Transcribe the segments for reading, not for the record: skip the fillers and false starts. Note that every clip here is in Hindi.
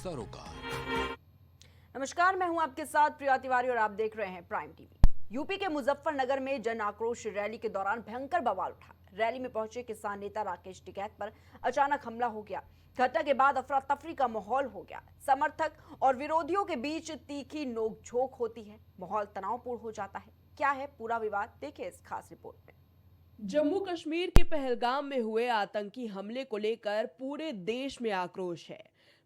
सरोकार। नमस्कार, मैं हूं आपके साथ प्रिया तिवारी और आप देख रहे हैं प्राइम टीवी। यूपी के मुजफ्फरनगर में जन आक्रोश रैली के दौरान भयंकर बवाल उठा। रैली में पहुंचे किसान नेता राकेश टिकैत पर अचानक हमला हो गया। घटना के बाद अफरा तफरी का माहौल हो गया। समर्थक और विरोधियों के बीच तीखी नोकझोंक होती है। माहौल तनावपूर्ण हो जाता है। क्या है पूरा विवाद, देखिए इस खास रिपोर्ट में। जम्मू कश्मीर के पहलगाम में हुए आतंकी हमले को लेकर पूरे देश में आक्रोश है।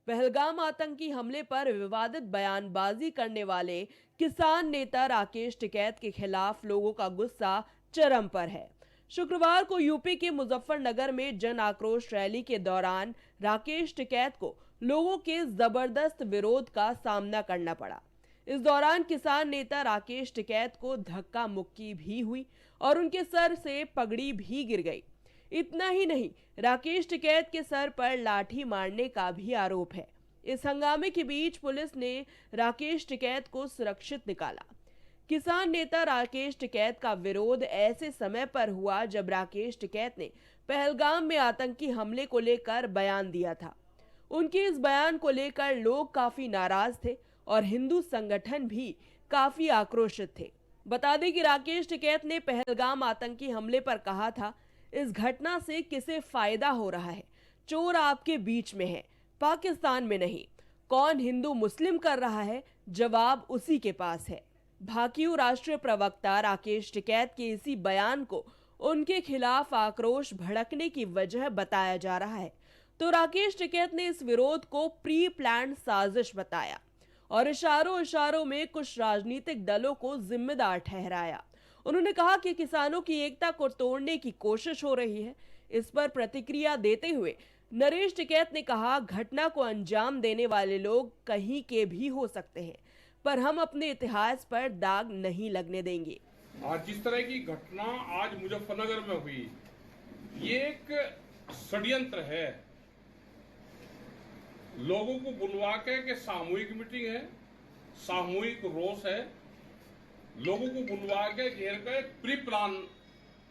पहलगाम आतंकी हमले पर विवादित बयानबाजी करने वाले किसान नेता राकेश टिकैत के खिलाफ लोगों का गुस्सा चरम पर है। शुक्रवार को यूपी के मुजफ्फरनगर में जन आक्रोश रैली के दौरान राकेश टिकैत को लोगों के जबरदस्त विरोध का सामना करना पड़ा। इस दौरान किसान नेता राकेश टिकैत को धक्का मुक्की भी हुई और उनके सर से पगड़ी भी गिर गई। इतना ही नहीं, राकेश टिकैत के सर पर लाठी मारने का भी आरोप है। इस हंगामे के बीच पुलिस ने राकेश टिकैत को सुरक्षित निकाला। किसान नेता राकेश टिकैत का विरोध ऐसे समय पर हुआ जब राकेश टिकैत ने पहलगाम में आतंकी हमले को लेकर बयान दिया था। उनके इस बयान को लेकर लोग काफी नाराज थे और हिंदू संगठन भी काफी आक्रोशित थे। बता दें कि राकेश टिकैत ने पहलगाम आतंकी हमले पर कहा था, इस घटना से किसे फायदा हो रहा है? चोर आपके बीच में है, पाकिस्तान में नहीं। कौन हिंदू मुस्लिम कर रहा है? जवाब उसी के पास है। भाकियू राष्ट्रीय प्रवक्ता राकेश टिकैत के इसी बयान को उनके खिलाफ आक्रोश भड़कने की वजह बताया जा रहा है। तो राकेश टिकैत ने इस विरोध को प्री प्लान्ड साजिश बताया और इशारों में कुछ राजनीतिक दलों को जिम्मेदार ठहराया। उन्होंने कहा कि किसानों की एकता को तोड़ने की कोशिश हो रही है। इस पर प्रतिक्रिया देते हुए नरेश टिकैत ने कहा, घटना को अंजाम देने वाले लोग कहीं के भी हो सकते हैं, पर हम अपने इतिहास पर दाग नहीं लगने देंगे। आज जिस तरह की घटना आज मुजफ्फरनगर में हुई, ये एक षड्यंत्र है। लोगों को बुलवा के सामूहिक मीटिंग है, सामूहिक रोष है, लोगों को बुलवा के घेर कर एक प्री प्लान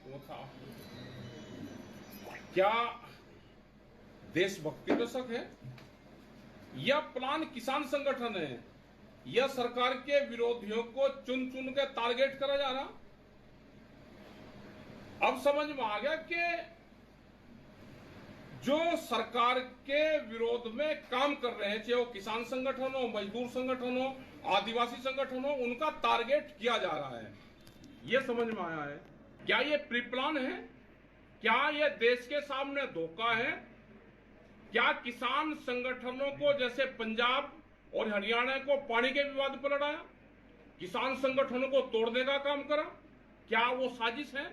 वो था। क्या देशभक्ति का शक है? यह प्लान किसान संगठन है? यह सरकार के विरोधियों को चुन चुन के टारगेट करा जा रहा? अब समझ में आ गया कि जो सरकार के विरोध में काम कर रहे हैं, चाहे वो किसान संगठन हो, मजदूर संगठन हो, आदिवासी संगठन हो, उनका टारगेट किया जा रहा है। यह समझ में आया है। क्या ये प्री प्लान है? क्या यह देश के सामने धोखा है? क्या किसान संगठनों को जैसे पंजाब और हरियाणा को पानी के विवाद पर लड़ाया, किसान संगठनों को तोड़ने का काम करा? क्या वो साजिश है?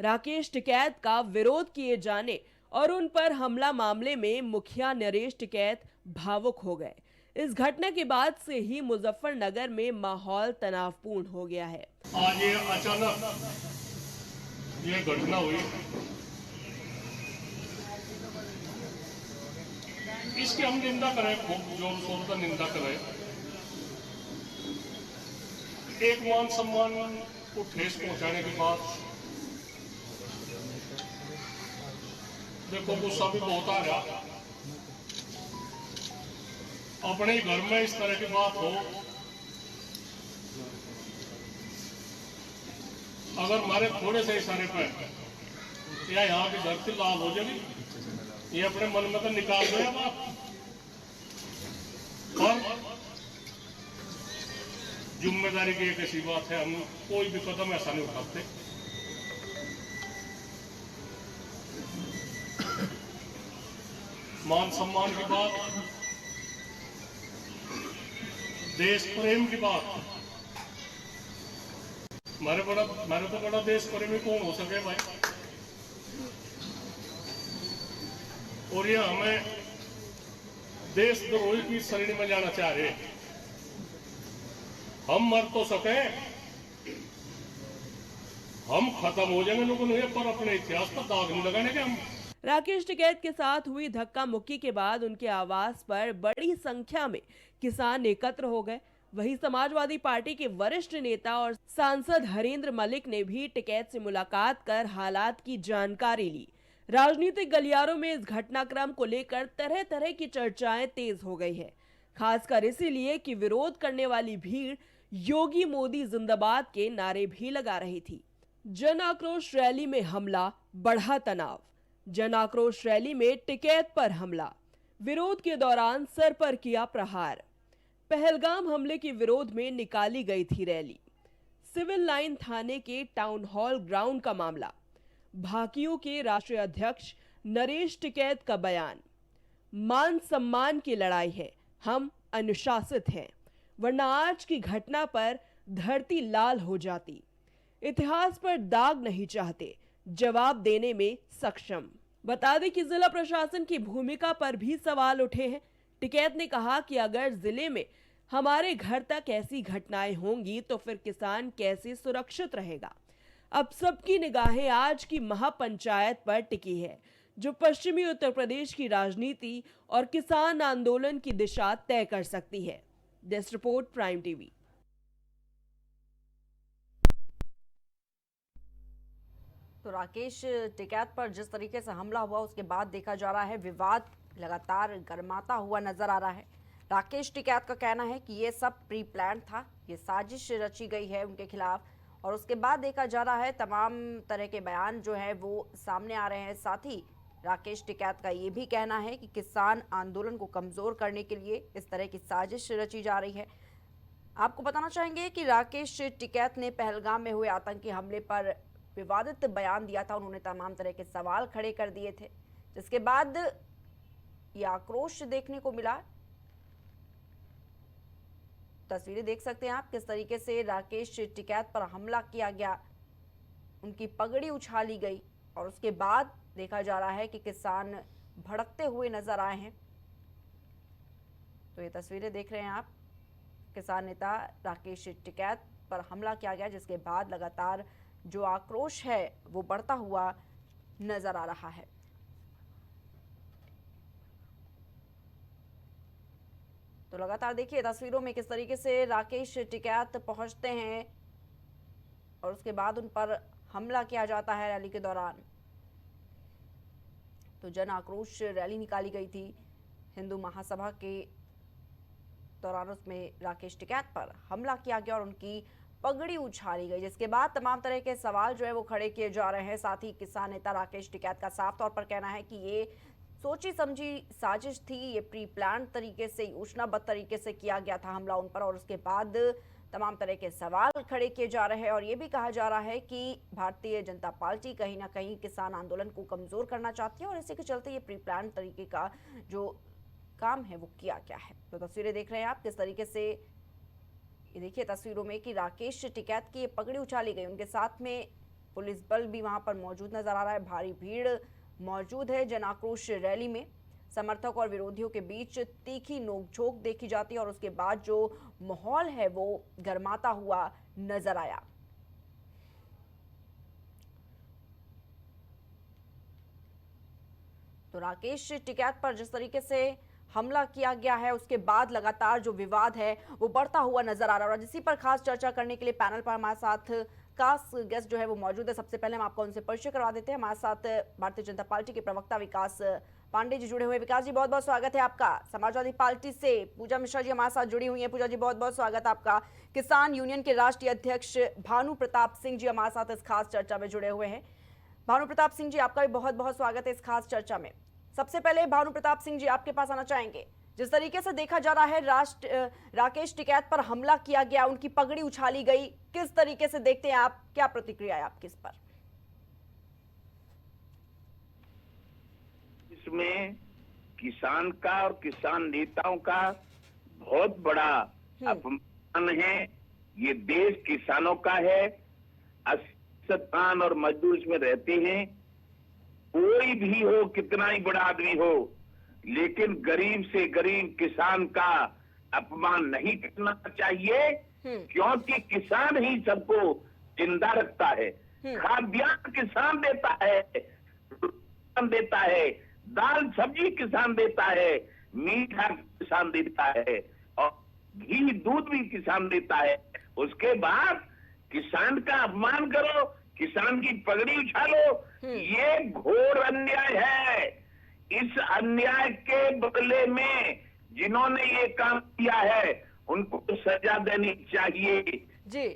राकेश टिकैत का विरोध किए जाने और उन पर हमला मामले में मुखिया नरेश टिकैत भावुक हो गए। इस घटना के बाद से ही मुजफ्फरनगर में माहौल तनावपूर्ण हो गया है। आज ये अचानक ये घटना हुई, इसकी हम निंदा करें, खूब जोर शोर का निंदा करें। एक मान सम्मान को ठेस पहुंचाने के बाद देखो गुस्सा भी बहुत आ रहा। अपने ही घर में इस तरह की बात हो, अगर हमारे थोड़े से इशारे पर या यहाँ की धरती लाल हो जाएगी, ये अपने मन में तो निकाल दो या बात। और जिम्मेदारी की एक ऐसी बात है, हम कोई भी कदम ऐसा नहीं उठाते। मान सम्मान की बात, देश प्रेम की बात, हमारे तो बड़ा देश प्रेमी कौन हो सके भाई? और ये हमें देशद्रोही की श्रेणी में जाना चाह रहे। हम मर तो सके, हम खत्म हो जाएंगे लोगों ने, पर अपने इतिहास पर दाग नहीं लगाने के हम। राकेश टिकैत के साथ हुई धक्का मुक्की के बाद उनके आवास पर बड़ी संख्या में किसान एकत्र हो गए। वहीं समाजवादी पार्टी के वरिष्ठ नेता और सांसद हरेंद्र मलिक ने भी टिकैत से मुलाकात कर हालात की जानकारी ली। राजनीतिक गलियारों में इस घटनाक्रम को लेकर तरह तरह की चर्चाएं तेज हो गई है। खासकर इसीलिए कि विरोध करने वाली भीड़ योगी मोदी जिंदाबाद के नारे भी लगा रही थी। जन आक्रोश रैली में हमला, बढ़ा तनाव। जन आक्रोश रैली में टिकैत पर हमला, विरोध के दौरान सर पर किया प्रहार। पहलगाम हमले के विरोध में निकाली गई थी रैली। सिविल लाइन थाने के टाउन हॉल ग्राउंड का मामला। भाकियों के राष्ट्रीय अध्यक्ष नरेश टिकैत का बयान, मान सम्मान की लड़ाई है, हम अनुशासित हैं, वरना आज की घटना पर धरती लाल हो जाती। इतिहास पर दाग नहीं चाहते, जवाब देने में सक्षम। बता दें कि जिला प्रशासन की भूमिका पर भी सवाल उठे हैं। टिकैत ने कहा कि अगर जिले में हमारे घर तक ऐसी घटनाएं होंगी तो फिर किसान कैसे सुरक्षित रहेगा। अब सबकी निगाहें आज की महापंचायत पर टिकी है, जो पश्चिमी उत्तर प्रदेश की राजनीति और किसान आंदोलन की दिशा तय कर सकती है। Desk report, prime TV. तो राकेश टिकैत पर जिस तरीके से हमला हुआ उसके बाद देखा जा रहा है विवाद लगातार गर्माता हुआ नजर आ रहा है। राकेश टिकैत का कहना है कि ये सब प्री प्लान था, ये साजिश रची गई है उनके खिलाफ, और उसके बाद देखा जा रहा है तमाम तरह के बयान जो है वो सामने आ रहे हैं। साथ ही राकेश टिकैत का ये भी कहना है कि किसान आंदोलन को कमजोर करने के लिए इस तरह की साजिश रची जा रही है। आपको बताना चाहेंगे कि राकेश टिकैत ने पहलगाम में हुए आतंकी हमले पर विवादित बयान दिया था। उन्होंने तमाम तरह के सवाल खड़े कर दिए थे, जिसके बाद ये आक्रोश देखने को मिला। तस्वीरें देख सकते हैं आप किस तरीके से राकेश टिकैत पर हमला किया गया, उनकी पगड़ी उछाली गई और उसके बाद देखा जा रहा है कि किसान भड़कते हुए नजर आए हैं। तो ये तस्वीरें देख रहे हैं आप, किसान नेता राकेश टिकैत पर हमला किया गया, जिसके बाद लगातार जो आक्रोश है वो बढ़ता हुआ नजर आ रहा है। तो लगातार देखिए तस्वीरों में किस तरीके से राकेश टिकैत पहुंचते हैं और उसके बाद उन पर हमला किया जाता है रैली के दौरान। तो जन आक्रोश रैली निकाली गई थी हिंदू महासभा के दौरान, उसमें राकेश टिकैत पर हमला किया गया और उनकी पगड़ी उछाली गई, जिसके बाद तमाम तरह के सवाल जो है वो खड़े किए जा रहे हैं। साथ ही किसान नेता राकेश टिकैत का साफ तौर पर कहना है कि ये सोची समझी साजिश थी, ये प्री प्लान तरीके से, योजनाबद्ध तरीके से किया गया था हमला उन पर, और उसके बाद तमाम तरह के सवाल खड़े किए जा रहे हैं। और ये भी कहा जा रहा है कि भारतीय जनता पार्टी कहीं ना कहीं किसान आंदोलन को कमजोर करना चाहती है और इसी के चलते ये प्री प्लान तरीके का जो काम है वो किया गया है। तो तस्वीरें देख रहे हैं आप किस तरीके से, ये देखिए तस्वीरों में कि राकेश टिकैत की पगड़ी उछाली गई, उनके साथ में पुलिस बल भी वहां पर मौजूद नजर आ रहा है। भारी भीड़ मौजूद है जन आक्रोश रैली में। समर्थक और विरोधियों के बीच तीखी नोकझोंक देखी जाती है और उसके बाद जो माहौल है वो गर्माता हुआ नजर आया। तो राकेश टिकैत पर जिस तरीके से हमला किया गया है उसके बाद लगातार जो विवाद है वो बढ़ता हुआ नजर आ रहा है, और इसी पर खास चर्चा करने के लिए पैनल पर हमारे साथ खास गेस्ट जो है वो मौजूद है। सबसे पहले हम आपको उनसे परिचय करवा देते हैं। हमारे साथ भारतीय जनता पार्टी के प्रवक्ता विकास पांडे जी जुड़े हुए। विकास जी बहुत बहुत स्वागत है आपका। समाजवादी पार्टी से पूजा मिश्रा जी हमारे साथ जुड़ी हुई हैं। पूजा जी बहुत बहुत स्वागत है आपका। किसान यूनियन के राष्ट्रीय अध्यक्ष भानु प्रताप सिंह जी हमारे साथ इस खास चर्चा में जुड़े हुए हैं। भानु प्रताप सिंह जी आपका भी बहुत बहुत स्वागत है इस खास चर्चा में। सबसे पहले भानु प्रताप सिंह जी आपके पास आना चाहेंगे। जिस तरीके से देखा जा रहा है राकेश टिकैत पर हमला किया गया, उनकी पगड़ी उछाली गई, किस तरीके से देखते हैं आप, क्या प्रतिक्रिया है आपकी इस पर? इसमें किसान का और किसान नेताओं का बहुत बड़ा अपमान है। ये देश किसानों का है, 80% और मजदूर इसमें रहते हैं। कोई भी हो, कितना ही बड़ा आदमी हो, लेकिन गरीब से गरीब किसान का अपमान नहीं करना चाहिए, क्योंकि किसान ही सबको जिंदा रखता है। खाद्यान्न किसान देता है, किसान देता है, दाल सब्जी किसान देता है, मीठा किसान देता है और घी दूध भी किसान देता है। उसके बाद किसान का अपमान करो, किसान की पगड़ी उछालो, ये घोर अन्याय है। इस अन्याय के बदले में जिन्होंने ये काम किया है उनको सजा देनी चाहिए। जी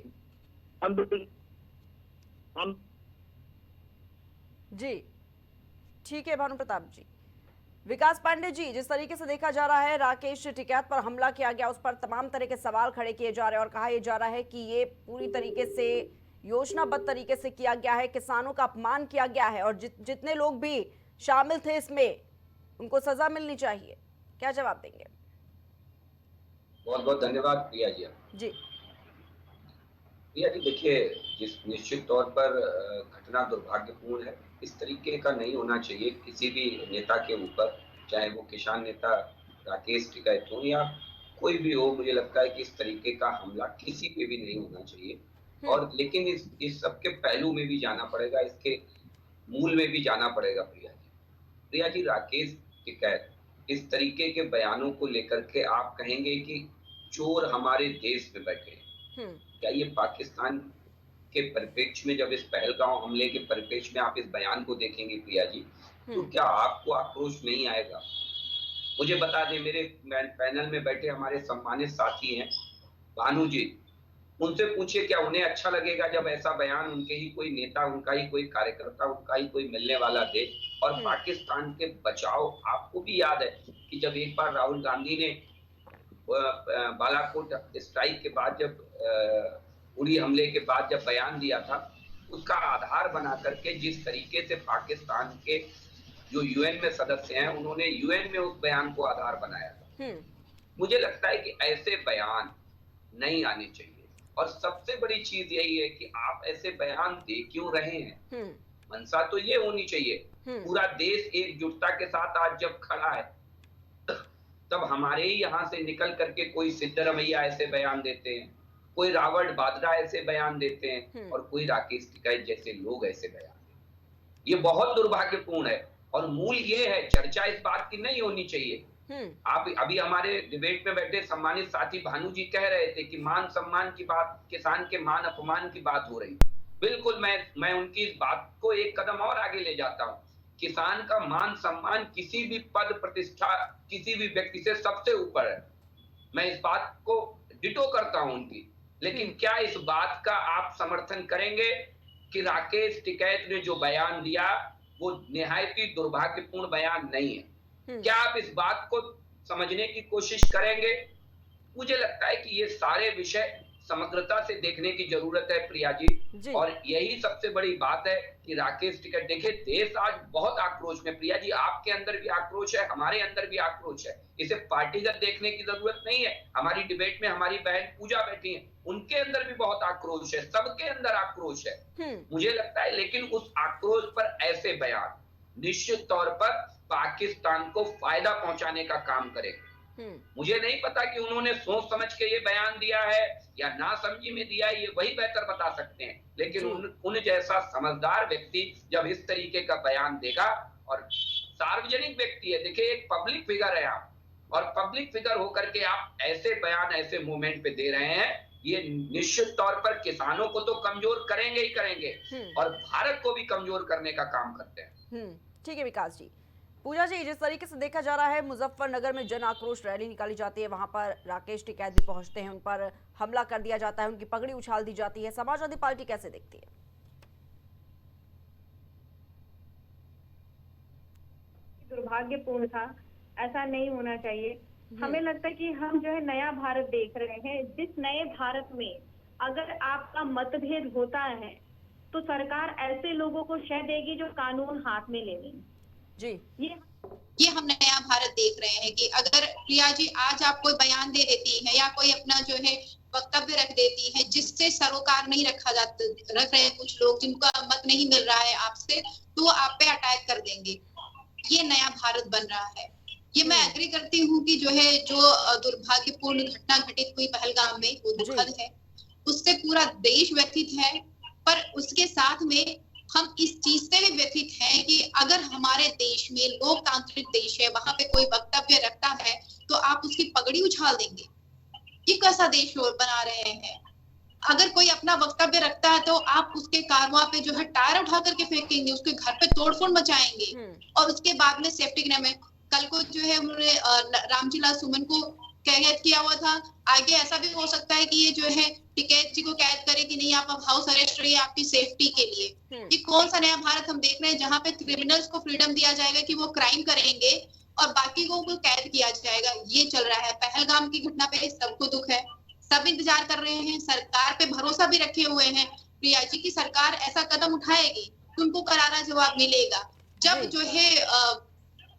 जी, ठीक है भानु प्रताप जी। विकास पांडे जी, जिस तरीके से देखा जा रहा है राकेश टिकैत पर हमला किया गया, उस पर तमाम तरह के सवाल खड़े किए जा रहे हैं और कहा यह जा रहा है कि ये पूरी तरीके से योजनाबद्ध तरीके से किया गया है, किसानों का अपमान किया गया है और जितने लोग भी शामिल थे इसमें उनको सजा मिलनी चाहिए। क्या जवाब देंगे? बहुत बहुत धन्यवाद प्रिया जी। जी प्रिया जी, देखिए, जिस निश्चित तौर पर घटना दुर्भाग्यपूर्ण है, इस तरीके का नहीं होना चाहिए किसी भी नेता के ऊपर, चाहे वो किसान नेता राकेश टिकैत हो या कोई भी हो। मुझे लगता है कि इस तरीके का हमला किसी पे भी नहीं होना चाहिए। और लेकिन इस सबके पहलू में भी जाना पड़ेगा, इसके मूल में भी जाना पड़ेगा। प्रिया जी, राकेश टिकैत इस तरीके के बयानों को लेकर के आप कहेंगे कि चोर हमारे देश में बैठे, क्या ये पाकिस्तान के परिप्रेक्ष्य में, जब इस पहलगांव हमले के परिप्रेक्ष्य में आप इस बयान को देखेंगे प्रिया जी, तो क्या आपको आक्रोश नहीं आएगा? मुझे बता दें, मेरे पैनल में बैठे हमारे सम्मानित साथी हैं भानु जी, उनसे पूछिए क्या उन्हें अच्छा लगेगा जब ऐसा बयान उनके ही कोई नेता, उनका ही कोई कार्यकर्ता, उनका ही कोई मिलने वाला दे। और पाकिस्तान के बचाव, आपको भी याद है कि जब एक बार राहुल गांधी ने बालाकोट स्ट्राइक के बाद, जब उड़ी हमले के बाद जब बयान दिया था, उसका आधार बना करके जिस तरीके से पाकिस्तान के जो यूएन में सदस्य हैं, उन्होंने यूएन में उस बयान को आधार बनाया था। मुझे लगता है कि ऐसे बयान नहीं आने चाहिए। और सबसे बड़ी चीज यही है कि आप ऐसे बयान दे क्यों रहे हैं? मंशा तो ये होनी चाहिए, पूरा देश एकजुटता के साथ आज जब खड़ा है, तब हमारे ही यहाँ से निकल करके कोई सिद्धरमैया ऐसे बयान देते हैं, कोई रावण बादरा ऐसे बयान देते हैं और कोई राकेश टिकैत जैसे लोग ऐसे बयान देते हैं। ये बहुत दुर्भाग्यपूर्ण है और मूल ये है, चर्चा इस बात की नहीं होनी चाहिए। आप अभी हमारे डिबेट में बैठे सम्मानित साथी भानु जी कह रहे थे कि मान सम्मान की बात, किसान के मान अपमान की बात हो रही। बिल्कुल, मैं उनकी इस बात को एक कदम और आगे ले जाता हूँ। किसान का मान सम्मान किसी भी पद प्रतिष्ठा, किसी भी व्यक्ति से सबसे ऊपर है। मैं इस बात को डिटो करता हूँ उनकी। लेकिन क्या इस बात का आप समर्थन करेंगे कि राकेश टिकैत ने जो बयान दिया वो निहायत ही दुर्भाग्यपूर्ण बयान नहीं है? क्या आप इस बात को समझने की कोशिश करेंगे? मुझे लगता है कि ये सारे विषय समग्रता से देखने की जरूरत है प्रिया जी। और यही सबसे बड़ी बात है कि राकेश टिकैत, देखिए देश आज बहुत आक्रोश में, प्रिया जी आपके अंदर भी आक्रोश है, हमारे अंदर भी आक्रोश है। इसे पार्टीगत देखने की जरूरत नहीं है। हमारी डिबेट में हमारी बहन पूजा बैठी है, उनके अंदर भी बहुत आक्रोश है, सबके अंदर आक्रोश है। मुझे लगता है लेकिन उस आक्रोश पर ऐसे बयान निश्चित तौर पर पाकिस्तान को फायदा पहुंचाने का काम करेगा। मुझे नहीं पता कि उन्होंने सोच समझ के ये बयान दिया है या ना समझी में दिया है, ये वही बेहतर बता सकते हैं। लेकिन उन जैसा समझदार व्यक्ति जब इस तरीके का बयान देगा, और सार्वजनिक व्यक्ति है, देखिए एक पब्लिक फिगर है आप, और पब्लिक फिगर होकर के आप ऐसे बयान ऐसे मूवमेंट पे दे रहे हैं, ये निश्चित तौर पर किसानों को तो कमजोर करेंगे ही करेंगे और भारत को भी कमजोर करने का काम करते हैं। ठीक है विकास जी। पूजा जी, जिस तरीके से देखा जा रहा है मुजफ्फरनगर में जन आक्रोश रैली निकाली जाती है, वहां पर राकेश टिकैत भी पहुंचते हैं, उन पर हमला कर दिया जाता है, उनकी पगड़ी उछाल दी जाती है, समाजवादी पार्टी कैसे देखती है? दुर्भाग्यपूर्ण था, ऐसा नहीं होना चाहिए। हमें लगता है कि हम जो है नया भारत देख रहे हैं, जिस नए भारत में अगर आपका मतभेद होता है तो सरकार ऐसे लोगों को शह देगी जो कानून हाथ में ले लेंगे। जी, ये हम नया भारत देख रहे हैं कि अगर प्रिया जी आज आप कोई बयान दे देती है या कोई अपना जो है वक्तव्य रख देती है जिससे सरोकार नहीं रख रहे हैं कुछ लोग, जिनका मत नहीं मिल रहा है आपसे, तो वो आप पे अटैक कर देंगे। ये नया भारत बन रहा है। ये मैं एग्री करती हूँ कि जो है जो दुर्भाग्यपूर्ण घटना घटित हुई पहलगाम में वो दुखद है, उससे पूरा देश व्यथित है। पर उसके साथ में हम इस चीज से भी व्यथित हैं कि अगर हमारे देश में लोकतांत्रिक देश है, वहां पे कोई वक्तव्य रखता है तो आप उसकी पगड़ी उछाल देंगे। ये कैसा देश बना रहे हैं? अगर कोई अपना वक्तव्य रखता है तो आप उसके कारवां पे जो है टायर उठा करके फेंकेंगे, उसके घर पे तोड़फोड़ मचाएंगे और उसके बाद में सेफ्टी कल को जो है उन्होंने रामजी लाल सुमन को कैद किया हुआ था। आगे ऐसा भी हो सकता है कि ये जो है टिकैत जी को कैद करे कि नहीं, आप अब हाउस अरेस्ट रहिए आपकी सेफ्टी के लिए। ये कौन सा नया भारत हम देख रहे हैं जहाँ पे क्रिमिनल्स को फ्रीडम दिया जाएगा कि वो क्राइम करेंगे और बाकी को कैद किया जाएगा, ये चल रहा है। पहलगाम की घटना पे सबको दुख है, सब इंतजार कर रहे हैं, सरकार पे भरोसा भी रखे हुए हैं। प्रिया जी की सरकार ऐसा कदम उठाएगी तो उनको करारा जवाब मिलेगा। जब जो है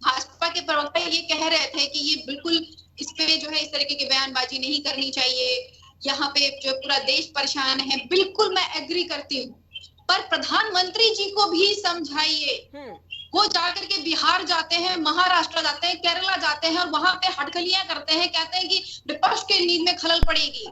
भाजपा के प्रवक्ता ये कह रहे थे कि ये बिल्कुल इस पे जो है इस तरीके की बयानबाजी नहीं करनी चाहिए, यहाँ पे जो पूरा देश परेशान है, बिल्कुल मैं एग्री करती हूँ, पर प्रधानमंत्री जी को भी समझाइए। वो जाकर के बिहार जाते हैं, महाराष्ट्र जाते हैं, केरला जाते हैं और वहां पे हटकलियां करते हैं, कहते हैं कि विपक्ष के नींद में खलल पड़ेगी।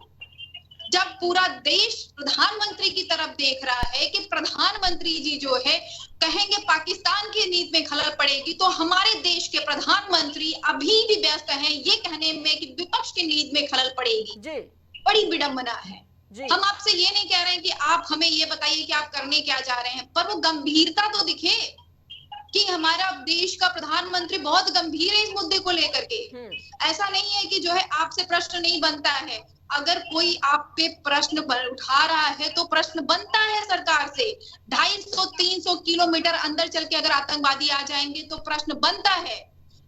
जब पूरा देश प्रधानमंत्री की तरफ देख रहा है कि प्रधानमंत्री जी जो है कहेंगे पाकिस्तान की नींद में खलल पड़ेगी, तो हमारे देश के प्रधानमंत्री अभी भी व्यस्त हैं ये कहने में कि विपक्ष की नींद में खलल पड़ेगी। बड़ी विडंबना है। हम आपसे ये नहीं कह रहे हैं कि आप हमें ये बताइए कि आप करने क्या जा रहे हैं, पर वो गंभीरता तो दिखे कि हमारा देश का प्रधानमंत्री बहुत गंभीर है इस मुद्दे को लेकर के। ऐसा नहीं है कि जो है आपसे प्रश्न नहीं बनता है। अगर कोई आप पे प्रश्न उठा रहा है तो प्रश्न बनता है सरकार से। 250-300 किलोमीटर अंदर चल के अगर आतंकवादी आ जाएंगे तो प्रश्न बनता है।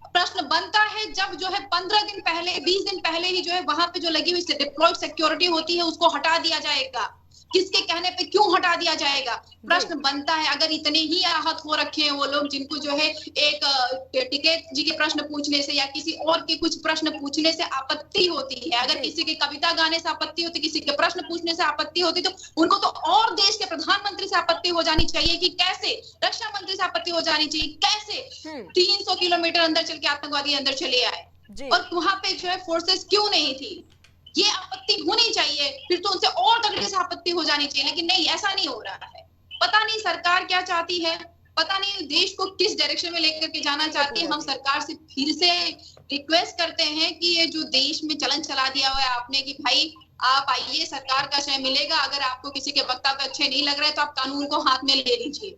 प्रश्न बनता है जब जो है 15 दिन पहले 20 दिन पहले ही जो है वहां पे जो लगी हुई डिप्लॉयड सिक्योरिटी होती है उसको हटा दिया जाएगा। किसके कहने पे क्यों हटा दिया जाएगा? प्रश्न बनता है। अगर इतने ही आहत हो रखे हैं वो लोग जिनको जो है एक टिकैत जी के प्रश्न पूछने से या किसी और के कुछ प्रश्न पूछने से आपत्ति होती है, अगर किसी के कविता गाने से आपत्ति होती, किसी के प्रश्न पूछने से आपत्ति होती, तो उनको तो और देश के प्रधानमंत्री से आपत्ति हो जानी चाहिए कि कैसे, रक्षा मंत्री से आपत्ति हो जानी चाहिए कैसे 300 किलोमीटर अंदर चल के आतंकवादी अंदर चले आए और वहां पे जो है फोर्सेस क्यों नहीं थी। ये आपत्ति होनी चाहिए, फिर तो उनसे और तगड़े से आपत्ति हो जानी चाहिए, लेकिन नहीं, ऐसा नहीं हो रहा है। पता नहीं सरकार क्या चाहती है, पता नहीं देश को किस डायरेक्शन में लेकर के जाना चाहती है। हम सरकार से फिर से रिक्वेस्ट करते हैं कि ये जो देश में चलन चला दिया हुआ है आपने कि भाई आप आइए, सरकार का समय मिलेगा, अगर आपको किसी के वक्तव्य अच्छे नहीं लग रहे तो आप कानून को हाथ में ले लीजिए,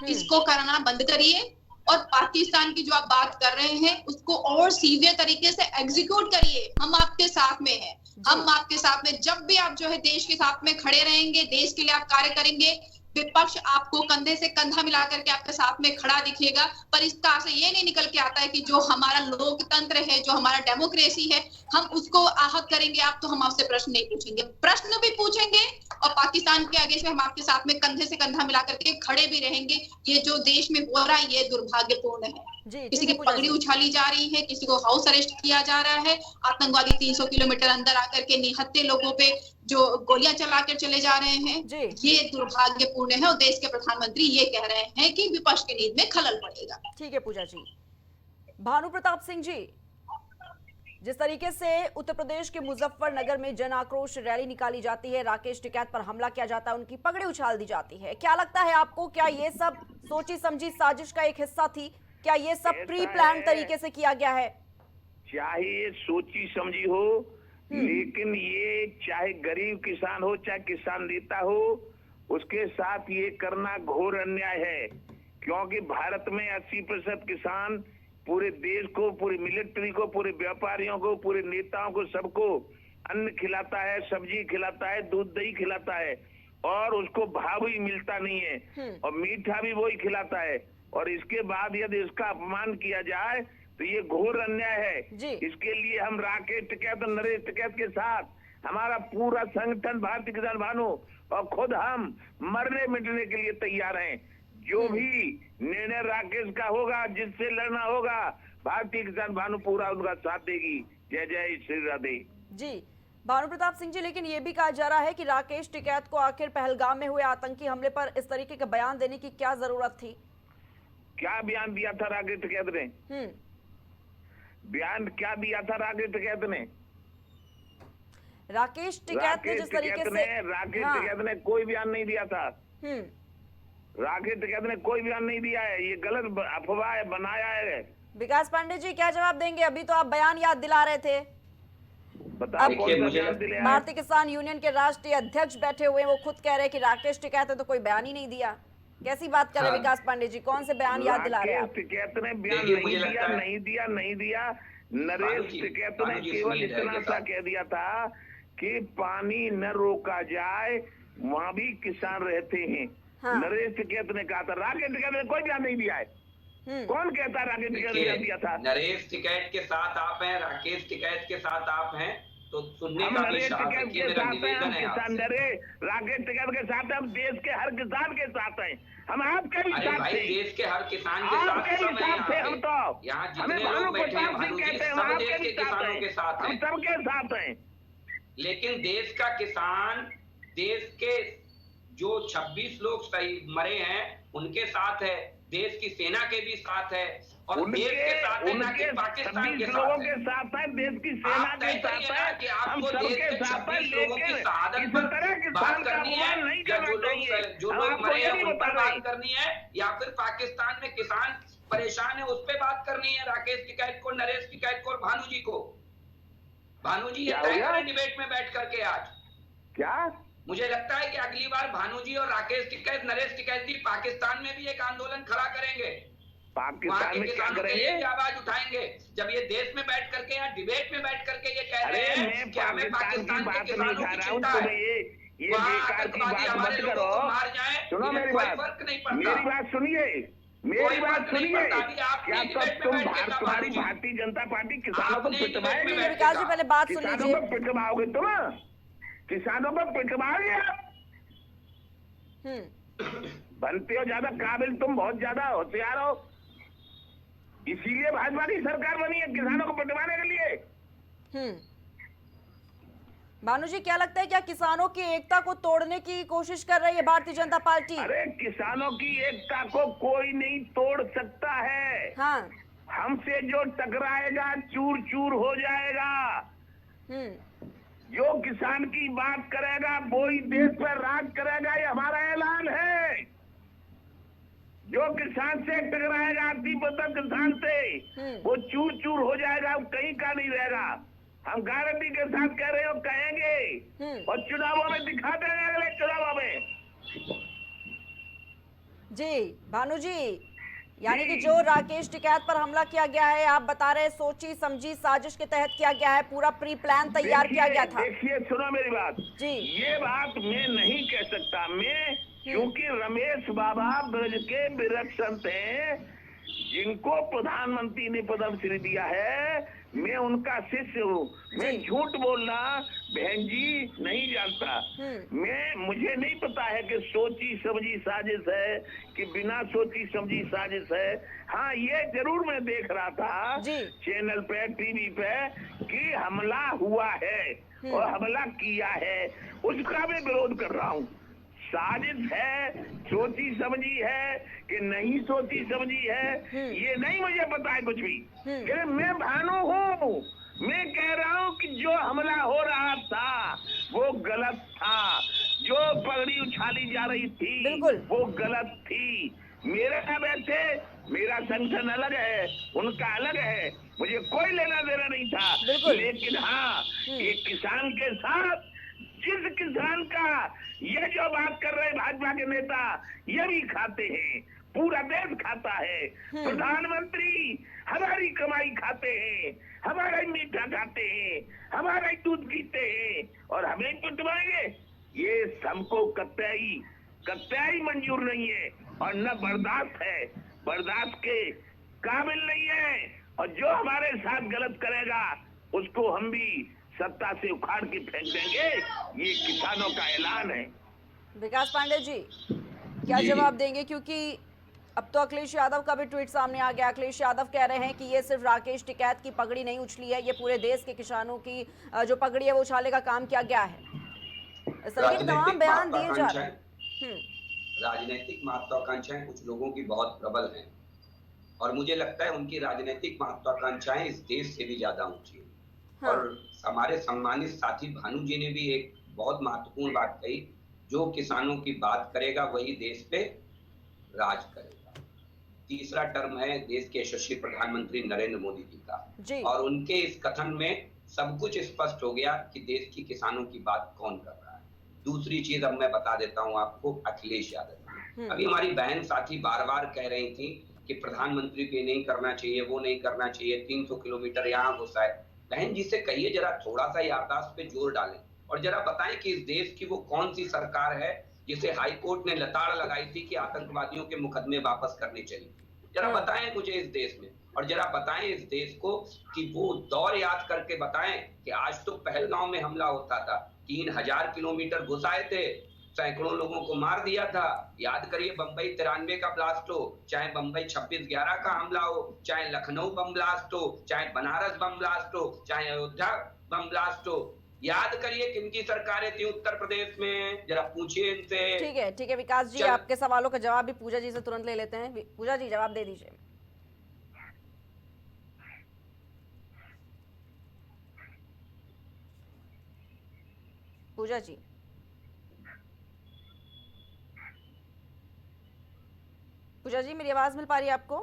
इसको करना बंद करिए और पाकिस्तान की जो आप बात कर रहे हैं उसको और सीवियर तरीके से एग्जीक्यूट करिए। हम आपके साथ में हैं, हम आपके साथ में, जब भी आप जो है देश के साथ में खड़े रहेंगे, देश के लिए आप कार्य करेंगे, विपक्ष आपको कंधे से कंधा मिलाकर के आपके साथ में खड़ा दिखेगा। पर इस तरह से ये नहीं निकल के आता है कि जो हमारा लोकतंत्र है, जो हमारा डेमोक्रेसी है, हम उसको आहत करेंगे। आप तो हम आपसे प्रश्न नहीं पूछेंगे, प्रश्न भी पूछेंगे और पाकिस्तान के आगे से हम आपके साथ में कंधे से कंधा मिला करके खड़े भी रहेंगे। ये जो देश में हो रहा है ये दुर्भाग्यपूर्ण है। किसी की पगड़ी उछाली जा रही है, किसी को हाउस अरेस्ट किया जा रहा है, आतंकवादी 300 किलोमीटर अंदर आकर के निहत्थे लोगों पे जो गोलियां चलाकर चले जा रहे हैं, ये दुर्भाग्यपूर्ण है। और देश के प्रधानमंत्री ये कह रहे हैं कि विपक्ष की नींद में खलल पड़ेगा। ठीक है पूजा जी। भानु प्रताप सिंह जी, जिस तरीके से उत्तर प्रदेश के मुजफ्फरनगर में जन आक्रोश रैली निकाली जाती है, राकेश टिकैत पर हमला किया जाता है, उनकी पगड़ी उछाल दी जाती है, क्या लगता है आपको, क्या ये सब सोची समझी साजिश का एक हिस्सा थी? क्या ये सब प्री प्लान तरीके से किया गया है? चाहे सोची समझी हो, लेकिन ये चाहे गरीब किसान हो चाहे किसान नेता हो, उसके साथ ये करना घोर अन्याय है। क्योंकि भारत में 80% किसान पूरे देश को, पूरी मिलिट्री को, पूरे व्यापारियों को, पूरे नेताओं को, सबको अन्न खिलाता है, सब्जी खिलाता है, दूध दही खिलाता है और उसको भाव भी मिलता नहीं है और मीठा भी वही खिलाता है। और इसके बाद यदि इसका अपमान किया जाए तो ये घोर अन्याय है। इसके लिए हम राकेश टिकैत और नरेश टिकैत के साथ हमारा पूरा संगठन भारतीय किसान भानु और खुद हम मरने मिटने के लिए तैयार हैं। जो भी निर्णय राकेश का होगा, जिससे लड़ना होगा, भारतीय किसान भानु पूरा उनका साथ देगी। जय जय श्री राधे। जी भानु प्रताप सिंह जी, लेकिन ये भी कहा जा रहा है कि राकेश टिकैत को आखिर पहलगाम में हुए आतंकी हमले पर इस तरीके का बयान देने की क्या जरूरत थी? क्या बयान दिया था राकेश टिकैत ने? बयान क्या दिया था राकेश टिकैत ने? राकेश टिकैत ने जिस तरीके से राकेश टिकैत ने कोई बयान नहीं दिया था। राकेश टिकैत ने कोई बयान नहीं दिया है, ये गलत अफवाह है, बनाया है। विकास पांडे जी क्या जवाब देंगे? अभी तो आप बयान याद दिला रहे थे। भारतीय किसान यूनियन के राष्ट्रीय अध्यक्ष बैठे हुए हैं, वो खुद कह रहे हैं कि राकेश टिकैत ने तो कोई बयान ही नहीं दिया। कैसी बात कर रहे हैं हाँ। विकास पांडे जी, कौन से बयान याद दिला रहे हैं आप? राकेश टिकैत ने बयान देखिए, नहीं मुझे दिया, लगता है- नहीं दिया। नरेश टिकैत ने केवल इतना सा कह दिया था कि पानी न रोका जाए, वहाँ भी किसान रहते हैं। हाँ। नरेश टिकैत ने कहा था, राकेश टिकैत ने कोई बयान नहीं दिया है। कौन कहता है राकेश टिकैत ने बयान दिया था? नरेश टिकैत के साथ आप हैं, राकेश टिकैत के साथ आप हैं, तो सुनने हम का भी नरेश साहस टिकैत रखिए, के मेरा साथ हैं, निवेदन हम है किसान आपसे। राकेश टिकैत के साथ हैं, हम देश के हर किसान के साथ हैं, हम आपके भी अरे साथ भाई, हैं, देश के हर किसान के साथ आपके भी सब हैं साथ हैं। हम तो यहाँ हमें जितने लोग बैठे हैं भानु भानु जी, कहते हैं, हम सब आपके देश भी के साथ किसानों हैं, के साथ हम हैं। सबके साथ हैं। लेकिन देश का किसान, देश के जो 26 लोग शहीद मरे हैं उनके साथ है, देश की सेना के भी साथ है, और देश के साथ है, ना कि पाकिस्तान के लोगों साथ के है। साथ है, देश की सेना आप के तय साथ करिए ना है, कि हम आपको देश सबके के साथ है, 26 लोगों की लेकिन शहादत इस पर तरह बात किसान का करनी है, अपमान नहीं या करना चाहिए। जो हम लोग आपको मरे ये हैं नहीं उन बता पर रहे। बात करनी है, या फिर पाकिस्तान में किसान परेशान है उस पर बात करनी है, राकेश टिकैत को, नरेश टिकैत को और भानु जी को। भानु जी, ये क्या तय हो गया? करें डिबेट में बैठ करके आज। क्या मुझे लगता है कि अगली बार भानु जी और राकेश टिकैत, नरेश टिकैत जी पाकिस्तान में भी एक आंदोलन खड़ा करेंगे, वहाँ पाकिस्तान के में क्या किसानों के लिए करेंगे? भी आवाज उठाएंगे। जब ये देश में बैठ करके या डिबेट में बैठ करके ये कह रहे अरे हैं मैं कि हमें पाकिस्तान की पाकिस्तान के बात नहीं किसानों उठा की रहा हूँ, चिंता तुम है, ये वहाँ बेकार की आतंकवादी बात हमारे मत लोगों करो। को मार जाए, सुनो इन्हें मेरी कोई बात, फर्क नहीं पड़ता। मेरी बात सुनिए, मेरी बात सुनिए। क्या तुम्हारी भारतीय जनता पार्टी किसानों को पिटवाएगी? विकास जी पहले बात सुन किसानों लीजिए। को पिटवाओगे तुम? किसानों को पिटवाओगे आप? बनते हो ज्यादा काबिल, तुम बहुत ज्यादा होशियार हो, इसीलिए भाजपा की सरकार बनी है, किसानों को पिटवाने के लिए। भानु जी, क्या लगता है क्या किसानों की एकता को तोड़ने की कोशिश कर रही है भारतीय जनता पार्टी? अरे किसानों की एकता को कोई नहीं तोड़ सकता है। हाँ। हमसे जो टकराएगा चूर चूर हो जाएगा। जो किसान की बात करेगा वो ही देश पर राज करेगा, ये हमारा ऐलान है। जो किसान से टकराएगा, तिब्बत किसान से, वो चूर चूर हो जाएगा, वो कहीं का नहीं रहेगा। हम गारंटी के साथ कह रहे हो, कहेंगे और चुनावों में दिखा देंगे, अगले चुनावों में। जी भानु जी, यानी कि जो राकेश टिकैत पर हमला किया गया है, आप बता रहे सोची समझी साजिश के तहत किया गया है, पूरा प्री प्लान तैयार किया गया था। देखिए, सुनो मेरी बात जी। ये बात मैं नहीं कह सकता, मैं क्योंकि रमेश बाबा ब्रज के विरक्षण हैं, जिनको प्रधानमंत्री ने पद्मश्री दिया है, मैं उनका शिष्य हूँ। मैं झूठ बोलना बहन जी नहीं जानता। मुझे नहीं पता है कि सोची समझी साजिश है कि बिना सोची समझी साजिश है। हाँ, ये जरूर मैं देख रहा था चैनल पे, टीवी पे, कि हमला हुआ है और हमला किया है, उसका मैं विरोध कर रहा हूँ। साजिश है, सोची समझी है कि नहीं सोची समझी है, ये नहीं मुझे पता है कुछ भी। लेकिन मैं भानु हूँ, मैं कह रहा हूँ कि जो हमला हो रहा था वो गलत था, जो पगड़ी उछाली जा रही थी वो गलत थी। मेरा वैसे मेरा संगठन अलग है, उनका अलग है, मुझे कोई लेना देना नहीं था। लेकिन हाँ, एक किसान के साथ, जिस किसान का ये जो बात कर रहे भाजपा के नेता, ये भी खाते हैं, पूरा देश खाता है, प्रधानमंत्री हमारी कमाई खाते हैं, हमारा ही मीठा खाते हैं, हमारा ही दूध पीते हैं, और हमें पिटवाएंगे, ये हमको कतई मंजूर नहीं है और न बर्दाश्त है, बर्दाश्त के काबिल नहीं है। और जो हमारे साथ गलत करेगा उसको हम भी सत्ता से उखाड़ के फेंक देंगे, ये किसानों का ऐलान है। विकास पांडे जी, क्या जवाब देंगे? क्योंकि अब तो अखिलेश यादव का भी ट्वीट सामने आ गया। अखिलेश यादव कह रहे हैं कि ये सिर्फ राकेश टिकैत की पगड़ी नहीं उछली है, ये पूरे देश के किसानों की जो पगड़ी है वो उछालने का काम किया गया है। इस तरह के तमाम बयान दिए जा रहे हैं। राजनीतिक महत्वाकांक्षाएं कुछ लोगों की बहुत प्रबल हैं, और मुझे लगता है उनकी राजनीतिक महत्वाकांक्षाएं इस देश से भी ज्यादा ऊंची हैं। और हमारे सम्मानित साथी भानु जी ने भी एक बहुत महत्वपूर्ण बात कही, जो किसानों की बात करेगा वही देश पे राज करेगा। तीसरा टर्म है देश के यशस्वी प्रधानमंत्री नरेंद्र मोदी जी का, और उनके इस कथन में सब कुछ स्पष्ट हो गया कि देश की किसानों की बात कौन कर रहा है। दूसरी चीज अब मैं बता देता हूं आपको, अखिलेश यादव। अभी हमारी बहन साथी बार बार कह रही थी कि प्रधानमंत्री को ये नहीं करना चाहिए, वो नहीं करना चाहिए, 300 किलोमीटर यहाँ घुसा है। बहन जी से कहिए जरा थोड़ा सा याददाश्त पे जोर डालें और जरा बताएं कि इस देश की वो कौन सी सरकार है जिसे हाई कोर्ट ने लताड़ लगाई थी कि आतंकवादियों के मुकदमे वापस करने चाहिए। जरा बताएं मुझे इस देश में, और जरा बताएं इस देश को कि वो दौर याद करके बताएं कि आज तो पहलगांव में हमला होता था, 3000 किलोमीटर घुसाए थे, सैकड़ों लोगों को मार दिया था। याद करिए बंबई 93 का ब्लास्ट हो, चाहे बंबई 26/11 का हमला हो, चाहे लखनऊ बम ब्लास्ट हो, चाहे बनारस बम ब्लास्ट हो, चाहे अयोध्या बम ब्लास्ट हो। याद करिए किनकी सरकारें थी उत्तर प्रदेश में, जरा पूछिए इनसे। ठीक है विकास जी, आपके सवालों का जवाब भी पूजा जी से तुरंत ले लेते हैं। पूजा जी जवाब दे दीजिए। पूजा जी, पूजा जी मेरी आवाज मिल पा रही है आपको?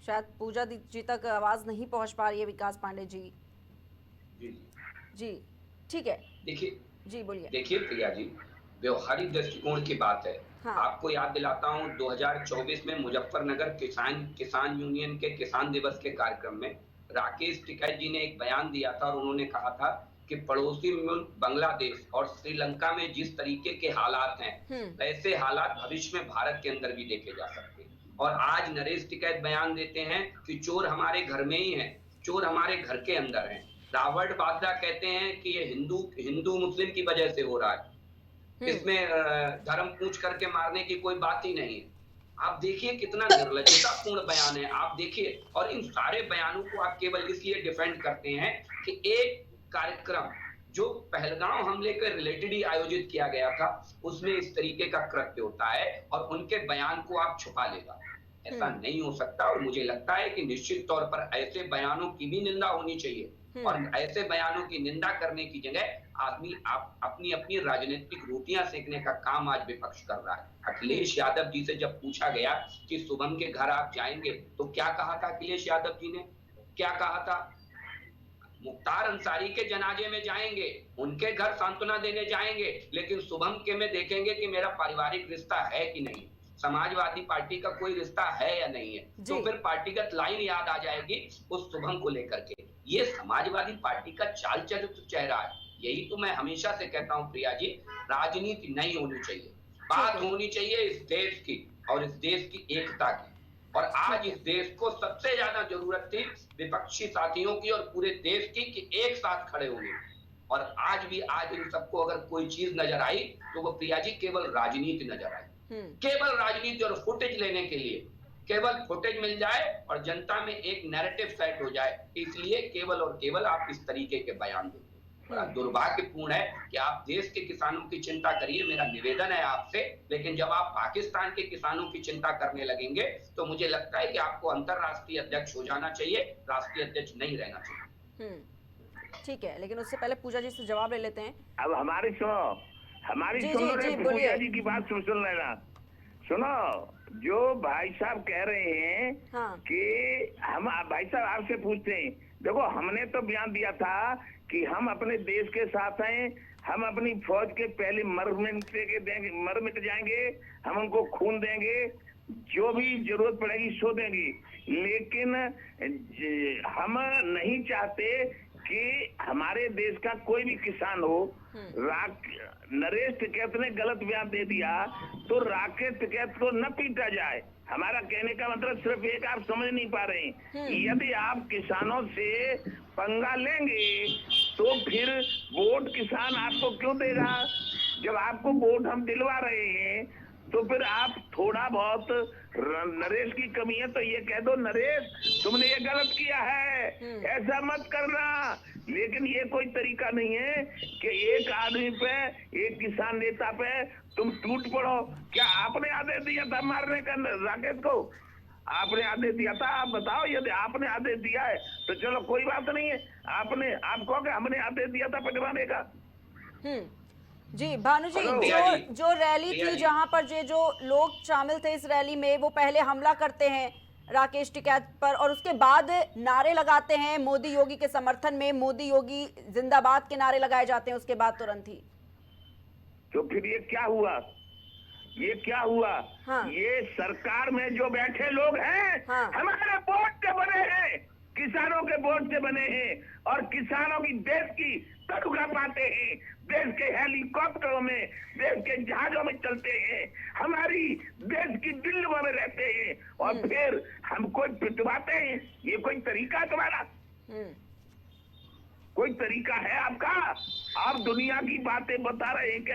शायद पूजा जी तक आवाज नहीं पहुंच पा रही है विकास पांडे जी। जी ठीक है, देखिए जी बोलिए। देखिए प्रिया जी, व्यवहारिक दृष्टिकोण की बात है। हाँ। आपको याद दिलाता हूँ 2024 में मुजफ्फरनगर किसान यूनियन के किसान दिवस के कार्यक्रम में राकेश टिकैत जी ने एक बयान दिया था और उन्होंने कहा था कि पड़ोसी मुल्क बांग्लादेश और श्रीलंका में जिस तरीके के हालात हैं ऐसे हालात भविष्य में भारत के अंदर भी देखे जा सकते हैं। और आज नरेश टिकैत बयान देते हैं कि चोर हमारे घर में ही है, चोर हमारे घर के अंदर है। रॉबर्ट वाड्रा कहते हैं कि ये हिंदू मुस्लिम की वजह से हो रहा है, इसमें धर्म पूछ करके मारने की कोई बात ही नहीं है। आप देखिए कितना निर्लज्जतापूर्ण बयान है, आप देखिए। और इन सारे बयानों को आप केवल इसलिए डिफेंड करते हैं कि एक कार्यक्रम जो पहलगांव हमले के रिलेटेड ही आयोजित किया गया था उसमें इस तरीके का कृत्य होता है और उनके बयान को आप छुपा लेगा। ऐसा नहीं हो सकता। और मुझे लगता है कि निश्चित तौर पर ऐसे बयानों की भी निंदा होनी चाहिए और ऐसे बयानों की निंदा करने की जगह आदमी अपनी अपनी राजनीतिक रोटियां सेकने का काम आज विपक्ष कर रहा है। अखिलेश यादव जी से जब पूछा गया कि शुभम के घर आप जाएंगे तो क्या कहा था अखिलेश यादव जी ने, क्या कहा था? मुख्तार अंसारी के जनाजे में जाएंगे, उनके घर सांत्वना देने जाएंगे, लेकिन शुभम के में देखेंगे कि मेरा पारिवारिक रिश्ता है कि नहीं, समाजवादी पार्टी का कोई रिश्ता है या नहीं है। तो फिर पार्टीगत लाइन याद आ जाएगी उस शुभम को लेकर के। ये समाजवादी पार्टी का चाल चरित्र चेहरा है। यही तो मैं हमेशा से कहता हूँ प्रिया जी, राजनीति नहीं होनी चाहिए, बात होनी चाहिए इस देश की और इस देश की एकता की। और आज इस देश को सबसे ज्यादा जरूरत थी विपक्षी साथियों की और पूरे देश की कि एक साथ खड़े होंगे। और आज इन सबको अगर कोई चीज नजर आई तो वो प्रिया जी केवल राजनीति नजर आई, केवल राजनीति और फुटेज लेने के लिए, केवल फुटेज मिल जाए और जनता में एक नैरेटिव सेट हो जाए, इसलिए केवल और केवल आप इस तरीके के बयान देते हैं। बड़ा दुर्भाग्यपूर्ण है कि आप देश के किसानों की चिंता करिए, मेरा निवेदन है आपसे, लेकिन जब आप पाकिस्तान के किसानों की चिंता करने लगेंगे तो मुझे लगता है कि आपको अंतरराष्ट्रीय अध्यक्ष हो जाना चाहिए, राष्ट्रीय अध्यक्ष नहीं रहना चाहिए। ठीक है, लेकिन उससे पहले पूजा जी से जवाब ले लेते हैं। अब हमारी सुनो पूजा जी की बात सुन लेना। सुनो, जो भाई साहब कह रहे हैं कि हम भाई साहब आपसे पूछते हैं, देखो हमने तो बयान दिया था कि हम अपने देश के साथ हैं, हम अपनी फौज के पहले मर मिट जाएंगे, हम उनको खून देंगे, जो भी जरूरत पड़ेगी सो देंगे। लेकिन हम नहीं चाहते कि हमारे देश का कोई भी किसान हो। नरेश टिकैत ने गलत बयान दे दिया तो राकेश टिकैत को न पीटा जाए। हमारा कहने का मतलब सिर्फ एक आप समझ नहीं पा रहे हैं। यदि आप किसानों से पंगा लेंगे तो फिर वोट किसान आपको क्यों देगा? जब आपको वोट हम दिलवा रहे हैं तो फिर आप थोड़ा बहुत नरेश की कमी है तो ये कह दो नरेश तुमने ये गलत किया है, ऐसा मत करना। लेकिन ये कोई तरीका नहीं है कि एक आदमी पे, एक किसान नेता पे तुम टूट पड़ो। क्या आपने आदेश दिया था मारने का राकेश को? आपने आदेश दिया था? आप बताओ, यदि आपने आदेश दिया है तो चलो कोई बात नहीं है, आप कहोगे हमने आदेश दिया था पिटवाने का। जी भानु जी, जो रैली थी जहां पर जो लोग शामिल थे इस रैली में, वो पहले हमला करते हैं राकेश टिकैत पर और उसके बाद नारे लगाते हैं मोदी योगी के समर्थन में, मोदी योगी जिंदाबाद के नारे लगाए जाते हैं उसके बाद तुरंत ही। तो फिर ये क्या हुआ? ये क्या हुआ? हाँ। ये सरकार में जो बैठे लोग हैं, हाँ। हमारे वोट से बने हैं, किसानों के वोट से बने हैं, और किसानों की देश की तनख्वाह पाते हैं, देश के हेलीकॉप्टरों में, देश के जहाजों में चलते हैं, हमारी देश की दिल्लियों में रहते हैं, और फिर हमको पिटवाते हैं। ये कोई तरीका है तुम्हारा? कोई तरीका है आपका? आप दुनिया की बातें बता रहे हैं कि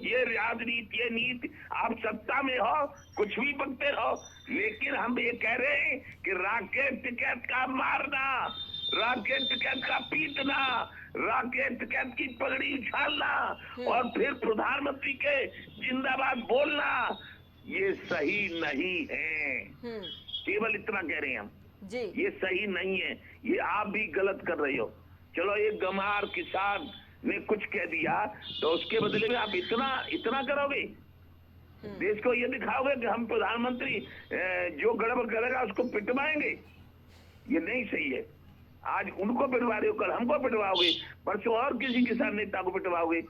ये राजनीति, ये नीति, आप सत्ता में हो, कुछ भी बकते रहो, लेकिन हम ये कह रहे हैं कि राकेश टिकैत का मारना, राकेश टिकैत का पीटना, राकेश टिकैत की पगड़ी उछालना और फिर प्रधानमंत्री के जिंदाबाद बोलना, ये सही नहीं है। केवल इतना कह रहे हैं हम जी। ये सही नहीं है, ये आप भी गलत कर रहे हो। चलो एक गंवार किसान ने कुछ कह दिया तो उसके बदले में आप इतना करोगे? देश को ये दिखाओगे कि हम प्रधानमंत्री जो गड़बड़ करेगा उसको पिटवाएंगे? ये नहीं सही है। आज उनको पिटवा रहे हो, कल हमको पिटवाओगे, परसों और किसी किसान नेता को पिटवाओगे।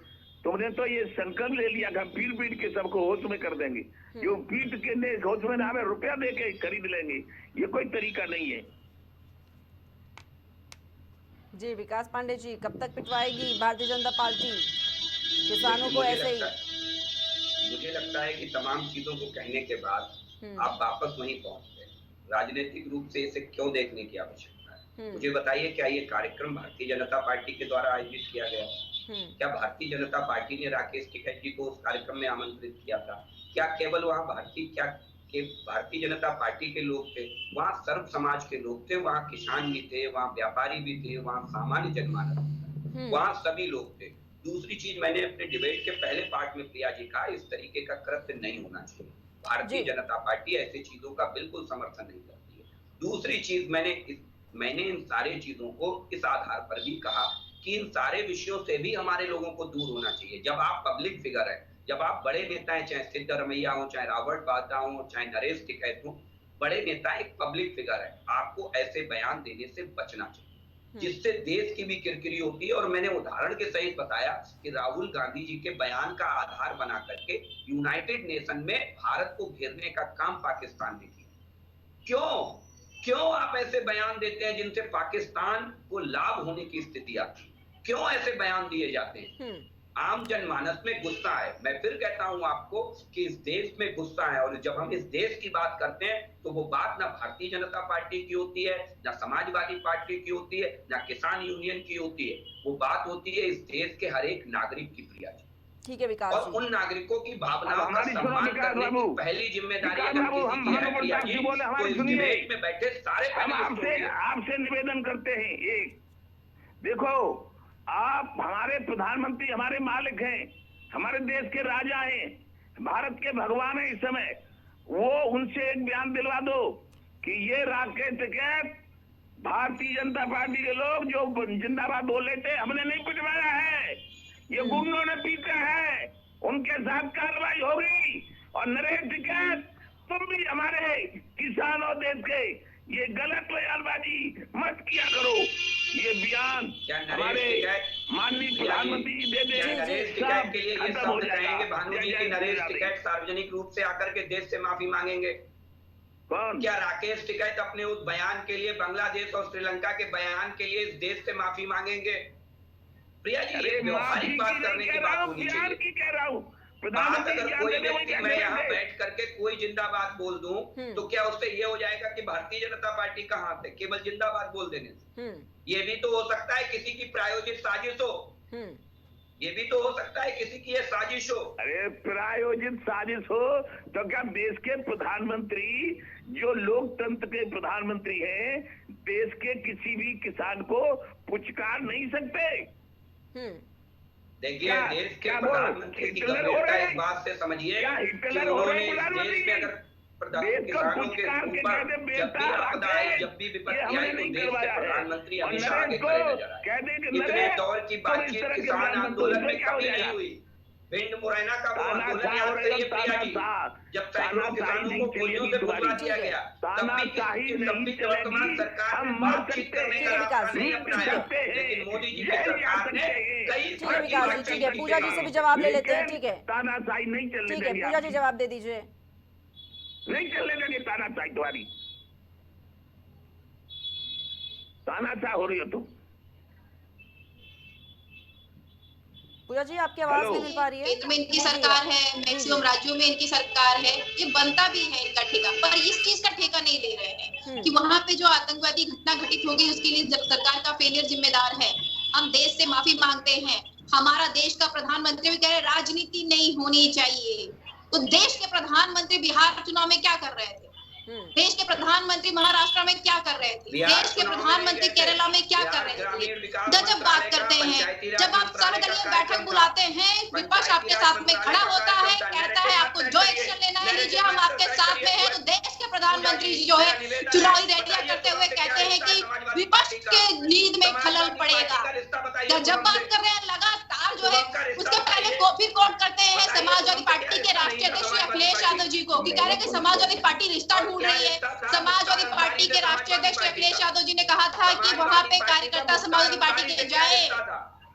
तुमने तो ये संकल्प ले लिया कि हम पीट के सबको होश में कर देंगे, जो पीट के होश में हमें रुपया दे के खरीद लेंगे। ये कोई तरीका नहीं है। जी विकास पांडे जी, कब तक पिटवाएगी भारतीय जनता पार्टी किसानों को ऐसे ही? मुझे लगता है कि तमाम चीजों को कहने के बाद आप वापस वहीं पहुंच गए। राजनीतिक रूप से इसे क्यों देखने की आवश्यकता है? मुझे बताइए, क्या ये कार्यक्रम भारतीय जनता पार्टी के द्वारा आयोजित किया गया? क्या भारतीय जनता पार्टी ने राकेश टिकैत जी को उस कार्यक्रम में आमंत्रित किया था? क्या केवल वहाँ भारतीय जनता पार्टी के लोग थे? वहाँ सर्व समाज के लोग थे, वहाँ किसान भी थे, वहाँ व्यापारी भी थे, वहाँ सामान्य जनमानस था, वहाँ सभी लोग थे। दूसरी चीज, मैंने अपने डिबेट के पहले पार्ट में प्रिया जी कहा, इस तरीके का कृत्य नहीं होना चाहिए। भारतीय जनता पार्टी ऐसी चीजों का बिल्कुल समर्थन नहीं करती है। दूसरी चीज, मैंने इन सारी चीजों को इस आधार पर भी कहा कि इन सारे विषयों से भी हमारे लोगों को दूर होना चाहिए। जब आप पब्लिक फिगर है, जब आप बड़े नेता हैं, चाहे सिद्धरमैया हो, चाहे रॉबर्ट वाड्रा हो, चाहे नरेश टिकैत हो, बड़े नेता एक पब्लिक फिगर है, आपको ऐसे बयान देने से बचना चाहिए जिससे देश की भी किरकिरी होती है। और मैंने उदाहरण के सहित बताया कि राहुल गांधी जी के बयान का आधार बना करके यूनाइटेड नेशन में भारत को घेरने का काम पाकिस्तान ने किया। क्यों आप ऐसे बयान देते हैं जिनसे पाकिस्तान को लाभ होने की स्थिति आती है? क्यों ऐसे बयान दिए जाते हैं? आम जनमानस में गुस्सा है। मैं फिर कहता हूं आपको कि इस देश में गुस्सा है, और जब हम इस देश की बात करते हैं तो वो बात ना भारतीय जनता पार्टी की होती है, ना समाजवादी पार्टी की होती है, ना किसान यूनियन की होती है। वो बात होती है इस देश के हर एक नागरिक की, प्रिया जी। ठीक है विकास और उन नागरिकों की भावनाओं का सम्मान करने की पहली जिम्मेदारी डिबेट में बैठे सारे आपसे निवेदन करते हैं। एक देखो, आप हमारे प्रधानमंत्री, हमारे मालिक हैं, हमारे देश के राजा हैं, भारत के भगवान हैं इस समय। वो उनसे एक बयान दिलवा दो कि ये राकेश टिकैत भारतीय जनता पार्टी के लोग जो जिंदाबाद बोल रहे थे, हमने नहीं पिटवाया है, ये गुंडों ने पीटा है, उनके साथ कार्रवाई होगी। और नरेश टिकैत, तुम भी हमारे किसानों देश के ये गलत बयानबाजी मत किया करो। ये बयान हमारे माननीय प्रधानमंत्री जी दे दे, नरेश टिकैत के लिए ये शब्द कहेंगे भानु जी की नरेश टिकैत सार्वजनिक रूप से आकर के देश से माफी मांगेंगे? कौन? क्या राकेश टिकैत अपने उस बयान के लिए, बांग्लादेश और श्रीलंका के बयान के लिए इस देश से माफी मांगेंगे? प्रिया जी, ये व्यवहारिक बात करने की बात होनी चाहिए। कह रहा हूँ, बात अगर कोई व्यक्ति, मैं यहाँ बैठ करके कोई जिंदाबाद बोल दूं तो क्या उससे ये हो जाएगा कि भारतीय जनता पार्टी का हाथ है केवल जिंदाबाद बोल देने से? ये भी तो हो सकता है किसी की प्रायोजित साजिश हो, ये भी तो हो सकता है किसी की ये साजिश हो। अरे प्रायोजित साजिश हो तो क्या देश के प्रधानमंत्री, जो लोकतंत्र के प्रधानमंत्री हैं, देश के किसी भी किसान को पुचकार नहीं सकते? देखिए, देश के प्रधानमंत्री की गंभीरता इस बात से समझिए कि उन्होंने देश में अगर किसानों के ऊपर जब भी आपदा आई, जब भी विपत्ति आई, तो देश के प्रधानमंत्री हमेशा आगे खड़े नजर आए। इतने दौर की बातचीत किसान आंदोलन में कभी नहीं हुई। भिंड मुरैना का वो आंदोलन याद करिए प्रिया जी, जब सैकड़ों किसानों को गोलियों से भुगवा दिया गया, तब भी वर्तमान सरकार ने बातचीत करने का रास्ता नहीं अपनाया। लेकिन मोदी जी की सरकार ने कई प्रकाश जी, ठीक है, पूजा जी से भी जवाब ले लेते हैं, ठीक है, तानाशाही नहीं चलने ठीक है, देंगे। पूजा जी जवाब दे दीजिए। नहीं चलने देंगे तानाशाही तुम्हारी, तानाशाह हो रही हो तुम। पूजा जी आपकी आवाज नहीं मिल पा रही है। केंद्र में इनकी सरकार है, मैक्सिमम राज्यों में इनकी सरकार है, ये बनता भी है इनका ठेका, पर इस चीज का ठेका नहीं ले रहे हैं कि वहां पे जो आतंकवादी घटना घटित हो गई उसके लिए सरकार का फेलियर जिम्मेदार है। हम देश से माफी मांगते हैं। हमारा देश का प्रधानमंत्री भी कह रहे राजनीति नहीं होनी चाहिए। तो देश के प्रधानमंत्री बिहार चुनाव में क्या कर रहे थे? देश के प्रधानमंत्री महाराष्ट्र में क्या कर रहे थे? देश के प्रधानमंत्री केरला में क्या कर रहे थे? जब बात करते हैं, जब आप सर्वदलीय बैठक बुलाते हैं, विपक्ष आपके साथ में खड़ा होता है, कहता है आपको जो एक्शन लेना है लीजिए, हम आपके साथ में हैं। तो देश के प्रधानमंत्री जी जो है चुनावी रैलियां करते हुए कहते हैं कि विपक्ष के नींद में खलल पड़ेगा। जब बात कर रहे हैं लगातार जो है, उसके पहले फिर कोट करते हैं समाजवादी पार्टी के राष्ट्रीय अध्यक्ष अखिलेश यादव जी को कि कह रहे हैं कि समाजवादी पार्टी रिश्ता ढूंढ रही है। समाजवादी पार्टी के राष्ट्रीय अध्यक्ष अखिलेश यादव जी ने कहा था कि वहां पे कार्यकर्ता समाजवादी पार्टी के जाए,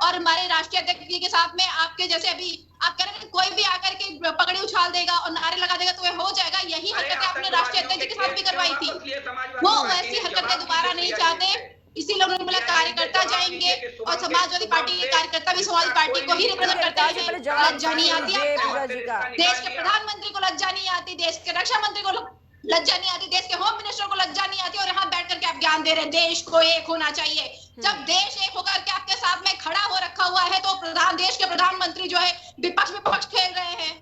और हमारे राष्ट्रीय अध्यक्ष जी के साथ में आपके जैसे अभी आप कह रहे हैं कोई भी आकर के पगड़ी उछाल देगा और नारे लगा देगा तो हो जाएगा। यही हरकतें आपने राष्ट्रीय अध्यक्ष जी के साथ भी करवाई थी। वो ऐसी हरकतें दोबारा नहीं चाहते, इसीलिए उन्होंने बोला कार्यकर्ता जाएंगे, और समाजवादी पार्टी के कार्यकर्ता भी समाजवादी पार्टी को ही रिप्रेजेंट करते हैं। लज्जा नहीं आती आपको? देश के प्रधानमंत्री को लज्जा नहीं आती, देश के रक्षा मंत्री को लज्जा नहीं आती, देश के होम मिनिस्टर को लज्जा नहीं आती, और यहाँ बैठ करके आप ज्ञान दे रहे हैं देश को एक होना चाहिए। जब देश एक होकर के आपके साथ में खड़ा हो रखा हुआ है तो देश के प्रधानमंत्री जो है विपक्ष खेल रहे हैं,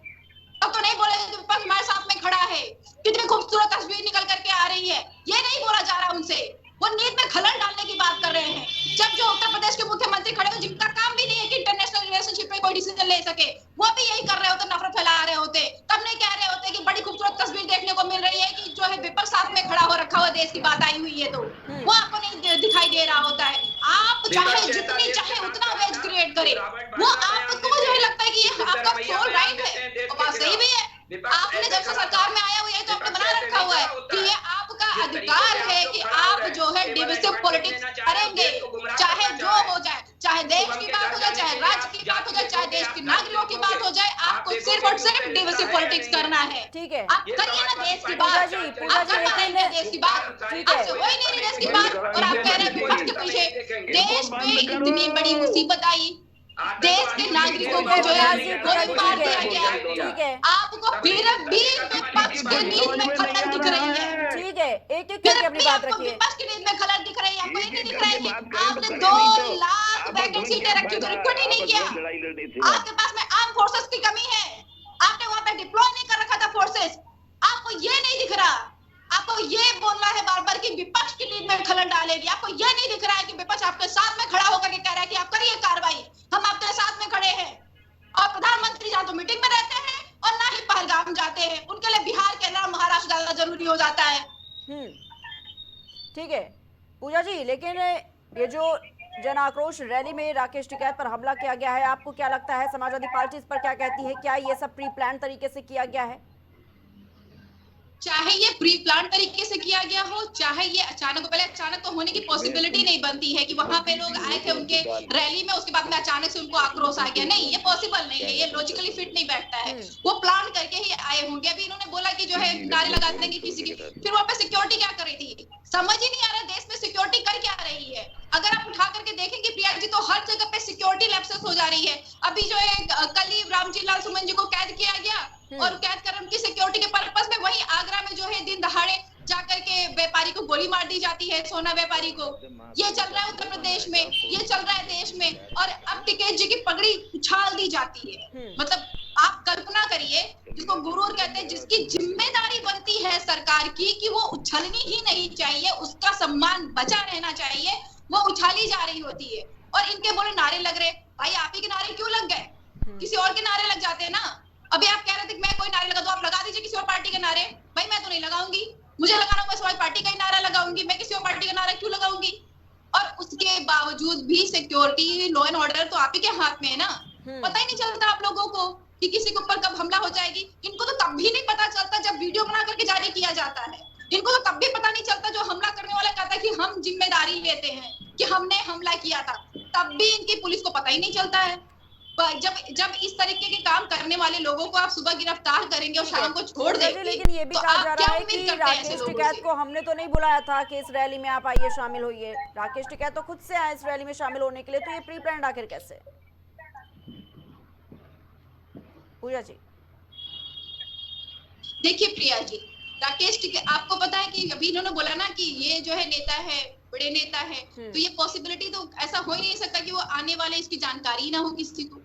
तब तो नहीं बोलेंगे कि विपक्ष हमारे साथ में खड़ा है। कितनी खूबसूरत तस्वीर निकल करके आ रही है, ये नहीं बोला जा रहा उनसे। वो नींद में खलल डालने की बात कर रहे हैं। जब जो उत्तर प्रदेश के मुख्यमंत्री खड़े हो, जिनका काम भी नहीं है कि इंटरनेशनल रिलेशनशिप में कोई डिसीजन ले सके, वो भी यही कर रहे होते, नफरत फैला रहे होते, तब नहीं कह रहे होते कि बड़ी खूबसूरत तस्वीर देखने को मिल रही है कि जो है विपक्ष साथ में खड़ा हो रखा हुआ देश की बात आई हुई है, तो वो आपको नहीं दिखाई दे रहा होता है। आप चाहे जितनी चाहे उतना वेज क्रिएट करे, वो आपको जो है लगता है कि ये आपका सोल राइट है, और बात सही भी है। आपने जब से सरकार में आया हुआ है तो आपने बना रखा हुआ है कि ये आपका अधिकार है कि आप जो है डिविसिव पॉलिटिक्स करेंगे, चाहे जो हो जाए, चाहे देश की बात हो जाए, चाहे राज्य की बात हो जाए, चाहे देश के नागरिकों की बात हो जाए, आपको सिर्फ और सिर्फ डिविसिव पॉलिटिक्स करना है। ठीक है, आप करिए ना देश की बात, आप कर पाएंगे देश की बात, आपसे हो ही नहीं रही देश की बात, और आप कह रहे हैं विपक्ष के पीछे। देश में इतनी बड़ी मुसीबत आई, देश के नागरिकों को जो है गोली मार दिया गया, आपको फिर भी विपक्ष के नींद में खलल दिख रही है। ठीक है, एक एक करके अपनी बात रखिए। विपक्ष की नींद में खलल दिख रही है, आपको ये नहीं दिख रहा है कि आपने 2 लाख वैकेंट सीटें रखी तो रिक्रूट ही नहीं किया। आपके पास में आर्म फोर्सेस की कमी है, आपने वहां पे डिप्लॉय नहीं कर रखा था फोर्सेस, आपको ये नहीं दिख रहा। आपको ये बोलना है बार बार कि विपक्ष की नींद में खलल डालेगी, आपको ये नहीं दिख रहा है कि विपक्ष आपके साथ में खड़ा होकर के कह रहा है कि आप करिए कार्रवाई, हम आपके साथ में खड़े हैं। और प्रधानमंत्री जहाँ तो मीटिंग में रहते हैं और ना ही पहलगाम जाते हैं, उनके लिए बिहार के अलावा महाराष्ट्र ज्यादा जरूरी हो जाता है। ठीक है पूजा जी, लेकिन ये जो जन आक्रोश रैली में राकेश टिकैत पर हमला किया गया है, आपको क्या लगता है समाजवादी पार्टी इस पर क्या कहती है? क्या ये सब प्री प्लान तरीके से किया गया है? चाहे ये प्री प्लान तरीके से किया गया हो, चाहे ये अचानक, पहले अचानक तो होने की पॉसिबिलिटी नहीं बनती है कि वहां पे लोग आए थे उनके रैली में, उसके बाद में अचानक से उनको आक्रोश आ गया। नहीं, ये पॉसिबल नहीं है, ये लॉजिकली फिट नहीं बैठता है। वो प्लान करके ही आए होंगे। अभी इन्होंने बोला कि जो है नारे लगा देंगे किसी की, फिर वहां पे सिक्योरिटी क्या कर रही थी? समझ ही नहीं आ रहा देश में सिक्योरिटी कर क्या रही है। अगर आप उठा करके देखेंगे प्रिया जी, तो हर जगह पे सिक्योरिटी लैप्सेस हो जा रही है। अभी जो है कल ही रामजी लाल सुमन जी को कैद किया गया, और कैद कर उनकी सिक्योरिटी के पर्पस में वही आगरा में जो है दिन दहाड़े जाकर के व्यापारी को गोली मार दी जाती है, सोना व्यापारी को। ये चल रहा है उत्तर प्रदेश में, ये चल रहा है देश में, और अब टिकैत जी की पगड़ी उछाल दी जाती है। मतलब आप कल्पना करिए, जिसको गुरूर कहते हैं, जिसकी जिम्मेदारी बनती है सरकार की कि वो उछलनी ही नहीं चाहिए, उसका सम्मान बचा रहना चाहिए, वो उछाली जा रही होती है। और इनके बोले नारे लग रहे, भाई आप ही के नारे क्यों लग गए? किसी और के नारे लग जाते हैं ना। अभी आप कह रहे थे कि मैं कोई नारे लगा दूं, आप लगा दीजिए किसी और पार्टी के नारे। भाई मैं तो नहीं लगाऊंगी, मुझे लगाना मैं समाज पार्टी का ही नारा लगाऊंगी, मैं किसी और पार्टी का नारा क्यों लगाऊंगी? और उसके बावजूद भी सिक्योरिटी, लॉ एंड ऑर्डर तो आप ही के हाथ में है ना। पता ही नहीं चलता आप लोगों को कि किसी के ऊपर कब हमला हो जाएगी। इनको तो तब भी नहीं पता चलता जब वीडियो बना करके जारी किया जाता है। इनको तो तब भी पता नहीं चलता जो हमला करने वाला कहता है कि हम जिम्मेदारी लेते हैं कि हमने हमला किया था, तब भी इनकी पुलिस को पता ही नहीं चलता है। जब इस तरीके के काम करने वाले लोगों को आप सुबह गिरफ्तार करेंगे और शाम को छोड़ देंगे, लेकिन ये भी तो कहा आप जा क्या रहा है उम्मीद कि करते हैं ऐसे राकेश लोगों टिकैत से? को हमने तो नहीं बुलाया था कि इस रैली में आप आइए शामिल होइए। राकेश टिकैत तो खुद से आए इस रैली में शामिल होने के लिए, तो ये प्री प्लान्ड आखिर कैसे? पूजा जी देखिए प्रिया जी, राकेश टिकैत, आपको पता है कि अभी इन्होंने बोला ना कि ये जो है नेता है, बड़े नेता है, तो ये पॉसिबिलिटी तो ऐसा हो ही नहीं सकता कि वो आने वाले इसकी जानकारी ना हो किसी को,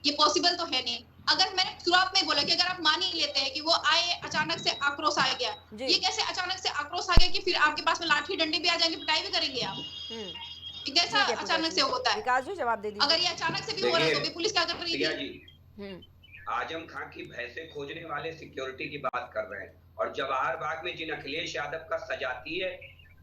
ये पॉसिबल तो है नहीं। अगर मैंने शुरुआत में बोला कि अगर आप मान ही लेते हैं कि वो आए, अचानक से आक्रोश आ गया, ये कैसे अचानक से आक्रोश आ गया कि फिर आपके पास में लाठी डंडे भी आ जाएंगे, पिटाई भी करेंगे आप? ये कैसा अचानक से होता है? विकास जी जवाब दे दीजिए। अगर ये अचानक से भी हो रहा है तो भी पुलिस क्या कर रही है? आजम खां की भैंसे खोजने वाले सिक्योरिटी की बात कर रहे हैं, और जवाहर बाग में जिन अखिलेश यादव का सजाती है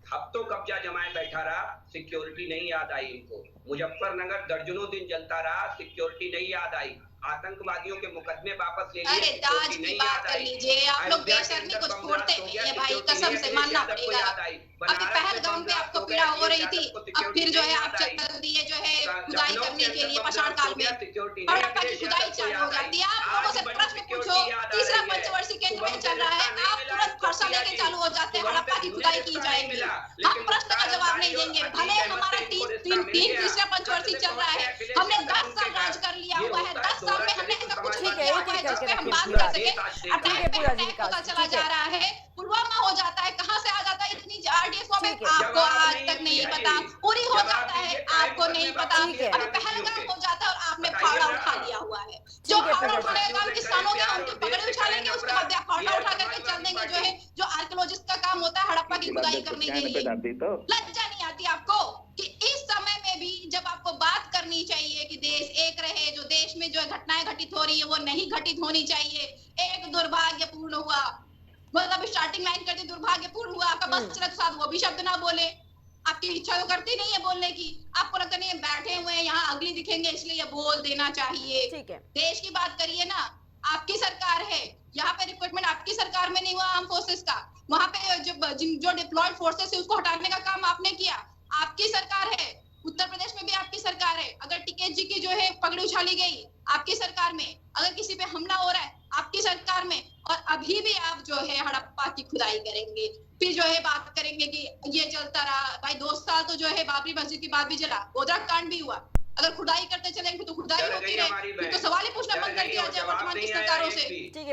हफ्तों कब्जा जमाए बैठा रहा, सिक्योरिटी नहीं याद आई इनको। मुजफ्फरनगर दर्जनों दिन जलता रहा, सिक्योरिटी नहीं याद आई। आतंकवादियों के मुकदमे वापस ले लिए, अरे दाज की बात कर लीजिए, आप लोग बेशर्मी को छोड़ते नहीं है भाई, कसम से मानना पड़ेगा। अभी पहलगाम पे आपको पीड़ा हो रही थी, अब फिर जो है आप चल दिए जो है खुदाई करने के लिए पाषाण काल में, और आपका की खुदाई चालू हो जाती है। आप लोगों से प्रश्न पूछो, तीसरा पंचवर्षीय केंद्र में चल रहा है, आप तुरंत फरसा लेके चालू हो जाते हैं, हड़प्पा की खुदाई की जाएगी। हम प्रश्न का जवाब नहीं देंगे, भले हमारा तीसरा पंचवर्षीय चल रहा है, हमने 10 साल राज कर लिया हुआ है, 10 साल में हमने ऐसा कुछ नहीं किया है जिसपे हम बात कर सके। पता चला जा रहा है पुलवामा हो जाता है, कहाँ से आ जाता है इतनी RDF में, आपको आज तक नहीं पता। पूरी हो जाता है, आपको नहीं पता। अभी पहलगाम हो जाता है और आपने फावड़ा उठा लिया हुआ है। जो फावड़ा उठाने का किसानों के उनकी पकड़े उछालेंगे, उसके बाद फावड़ा उठा करके चल देंगे जो है, जो आर्कियोलॉजिस्ट का काम होता है हड़प्पा की खुदाई करने के लिए। लज्जा नहीं आती आपको कि इस समय में भी जब आपको बात करनी चाहिए कि देश एक रहे, जो देश में जो घटनाएं घटित हो रही है वो नहीं घटित होनी चाहिए। एक दुर्भाग्यपूर्ण हुआ, मतलब स्टार्टिंग लाइन करती दुर्भाग्यपूर्ण हुआ, आपका बस चला साथ वो भी शब्द ना बोले। आपकी इच्छा तो करती नहीं है बोलने की, आपको लगता नहीं है बैठे हुए हैं यहाँ अगली दिखेंगे इसलिए ये बोल देना चाहिए। ठीक है, देश की बात करिए ना, आपकी सरकार है, यहाँ पे रिक्रूटमेंट आपकी सरकार में नहीं हुआ आर्म फोर्सेस का, वहां पे जो डिप्लॉयड फोर्सेस है उसको हटाने का काम आपने किया, आपकी सरकार है। उत्तर प्रदेश में भी आपकी सरकार है, अगर टिकैत जी की जो है पगड़ी उछाली गई आपकी सरकार में, अगर किसी पे हमला हो रहा है आपकी सरकार में, और अभी भी आप जो है हड़प्पा की खुदाई करेंगे, फिर जो है बात करेंगे कि ये चलता रहा। भाई 2 साल तो जो है बाबरी मस्जिद की बात भी चला, गोधरा कांड भी हुआ, अगर खुदाई करते चलेंगे तो खुदाई होती रहे, फिर तो सवाल ही पूछना बंद कर दिया जाए वर्तमान की सरकारों से।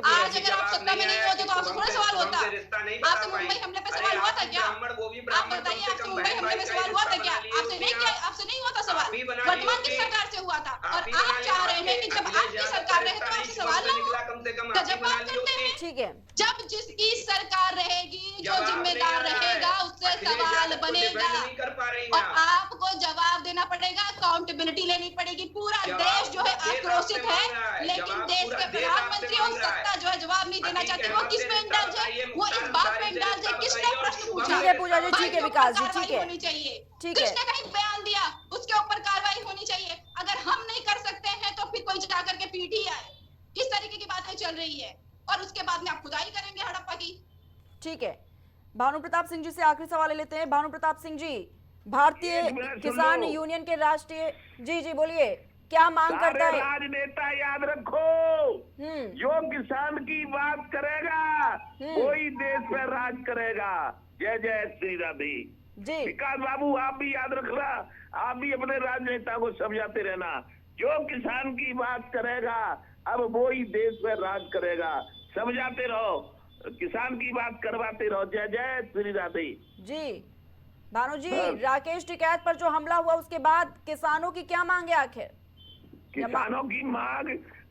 आज अगर आप सत्ता में नहीं होते तो आपसे थोड़ा सवाल होता। आपसे मुंबई हमले पे सवाल हुआ था क्या? आप बताइए, आपसे मुंबई हमले पे सवाल हुआ था क्या? आपसे नहीं किया, आपसे नहीं हुआ था सवाल, वर्तमान की सरकार से हुआ था। और आप चाह रहे हैं कि जब आपकी सरकार रहे तो आपसे सवाल ना हो, जब बात करते हैं। ठीक है, जब जिसकी सरकार रहेगी, जो जिम्मेदार रहेगा उससे सवाल बनेगा और आपको जवाब देना पड़ेगा, अकाउंटेबिलिटी लेनी पड़ेगी। पूरा देश जो है आक्रोशित है, लेकिन देश के प्रधानमंत्री और सत्ता जो है जवाब नहीं देना चाहते। वो किस पे इंडल्ज है? वो इस बात पे इंडल्ज है किसने प्रश्न पूछा। ठीक है पूजा जी, ठीक है विकास जी, ठीक है, होनी चाहिए। ठीक है, किसने कहीं बयान दिया उसके ऊपर कार्रवाई होनी चाहिए। अगर हम नहीं कर सकते हैं तो फिर कोई जा करके पीटी आए। किस तरीके की बातें चल रही है, और उसके बाद में आप खुदाई करेंगे हड़प्पा की। ठीक है, भानु प्रताप सिंह जी से आखिरी सवाल लेते हैं। भानु प्रताप सिंह जी, भारतीय किसान यूनियन के राष्ट्रीय, जी बोलिए, क्या मांग करता है? राजनेता याद रखो, जो किसान की बात करेगा वही देश पर राज करेगा। जय जय श्री राधे जी। विकास बाबू आप भी याद रखना, आप भी अपने राजनेता को समझाते रहना, जो किसान की बात करेगा अब वो ही देश पर राज करेगा। समझाते रहो, किसान की बात करवाते रहो। जय जय श्री राधे जी। भानु जी, राकेश टिकैत पर जो हमला हुआ उसके बाद किसानों की क्या मांग है आखिर? किसानों की मांग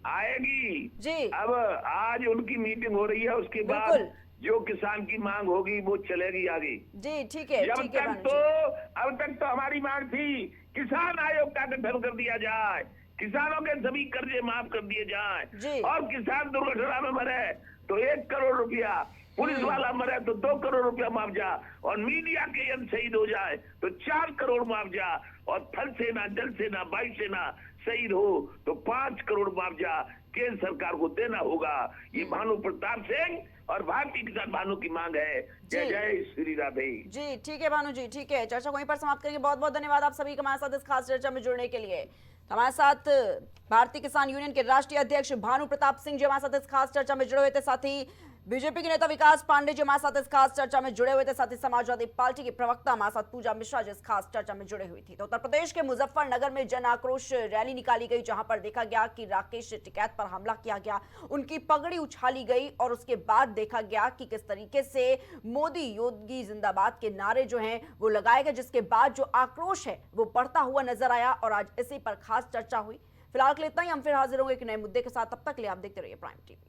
आएगी जी। अब आज उनकी मीटिंग हो रही है, उसके बाद जो किसान की मांग होगी वो चलेगी आगे। जी ठीक है, ठीक है। अब तक तो हमारी मांग थी किसान आयोग का गठन कर दिया जाए, किसानों के सभी कर्जे माफ कर दिए जाए, और किसान दुर्घटना में मरे तो 1 करोड़ रुपया, पुलिस वाला मरे तो 2 करोड़ रुपया मुआवजा, और मीडिया के यंत्र शहीद हो जाए तो 4 करोड़ मुआवजा, और थल सेना, जल सेना, वायु सेना शहीद हो तो 5 करोड़ मुआवजा केंद्र सरकार को देना होगा। ये भानु प्रताप सिंह और भारतीय किसान भानु की मांग है। जय जय श्री राधे जी। ठीक है भानु जी, ठीक है, चर्चा को वहीं पर समाप्त करेंगे। बहुत बहुत धन्यवाद आप सभी का हमारे साथ इस खास चर्चा में जुड़ने के लिए। हमारे साथ भारतीय किसान यूनियन के राष्ट्रीय अध्यक्ष भानु प्रताप सिंह जी हमारे साथ इस खास चर्चा में जुड़े हुए थे, साथ ही बीजेपी के नेता विकास पांडे जी हमारे साथ इस खास चर्चा में जुड़े हुए थे, साथ ही समाजवादी पार्टी की प्रवक्ता हमारे साथ पूजा मिश्रा जी इस खास चर्चा में जुड़े हुई थी। तो उत्तर प्रदेश के मुजफ्फरनगर में जन आक्रोश रैली निकाली गई, जहां पर देखा गया कि राकेश टिकैत पर हमला किया गया, उनकी पगड़ी उछाली गई और उसके बाद देखा गया कि किस तरीके से मोदी योगी जिंदाबाद के नारे जो हैं वो लगाए गए, जिसके बाद जो आक्रोश है वो बढ़ता हुआ नजर आया और आज इसी पर खास चर्चा हुई। फिलहाल के लिए इतना ही, हम फिर हाजिर होंगे एक नए मुद्दे के साथ। तब तक के लिए आप देखते रहिए प्राइम टीवी।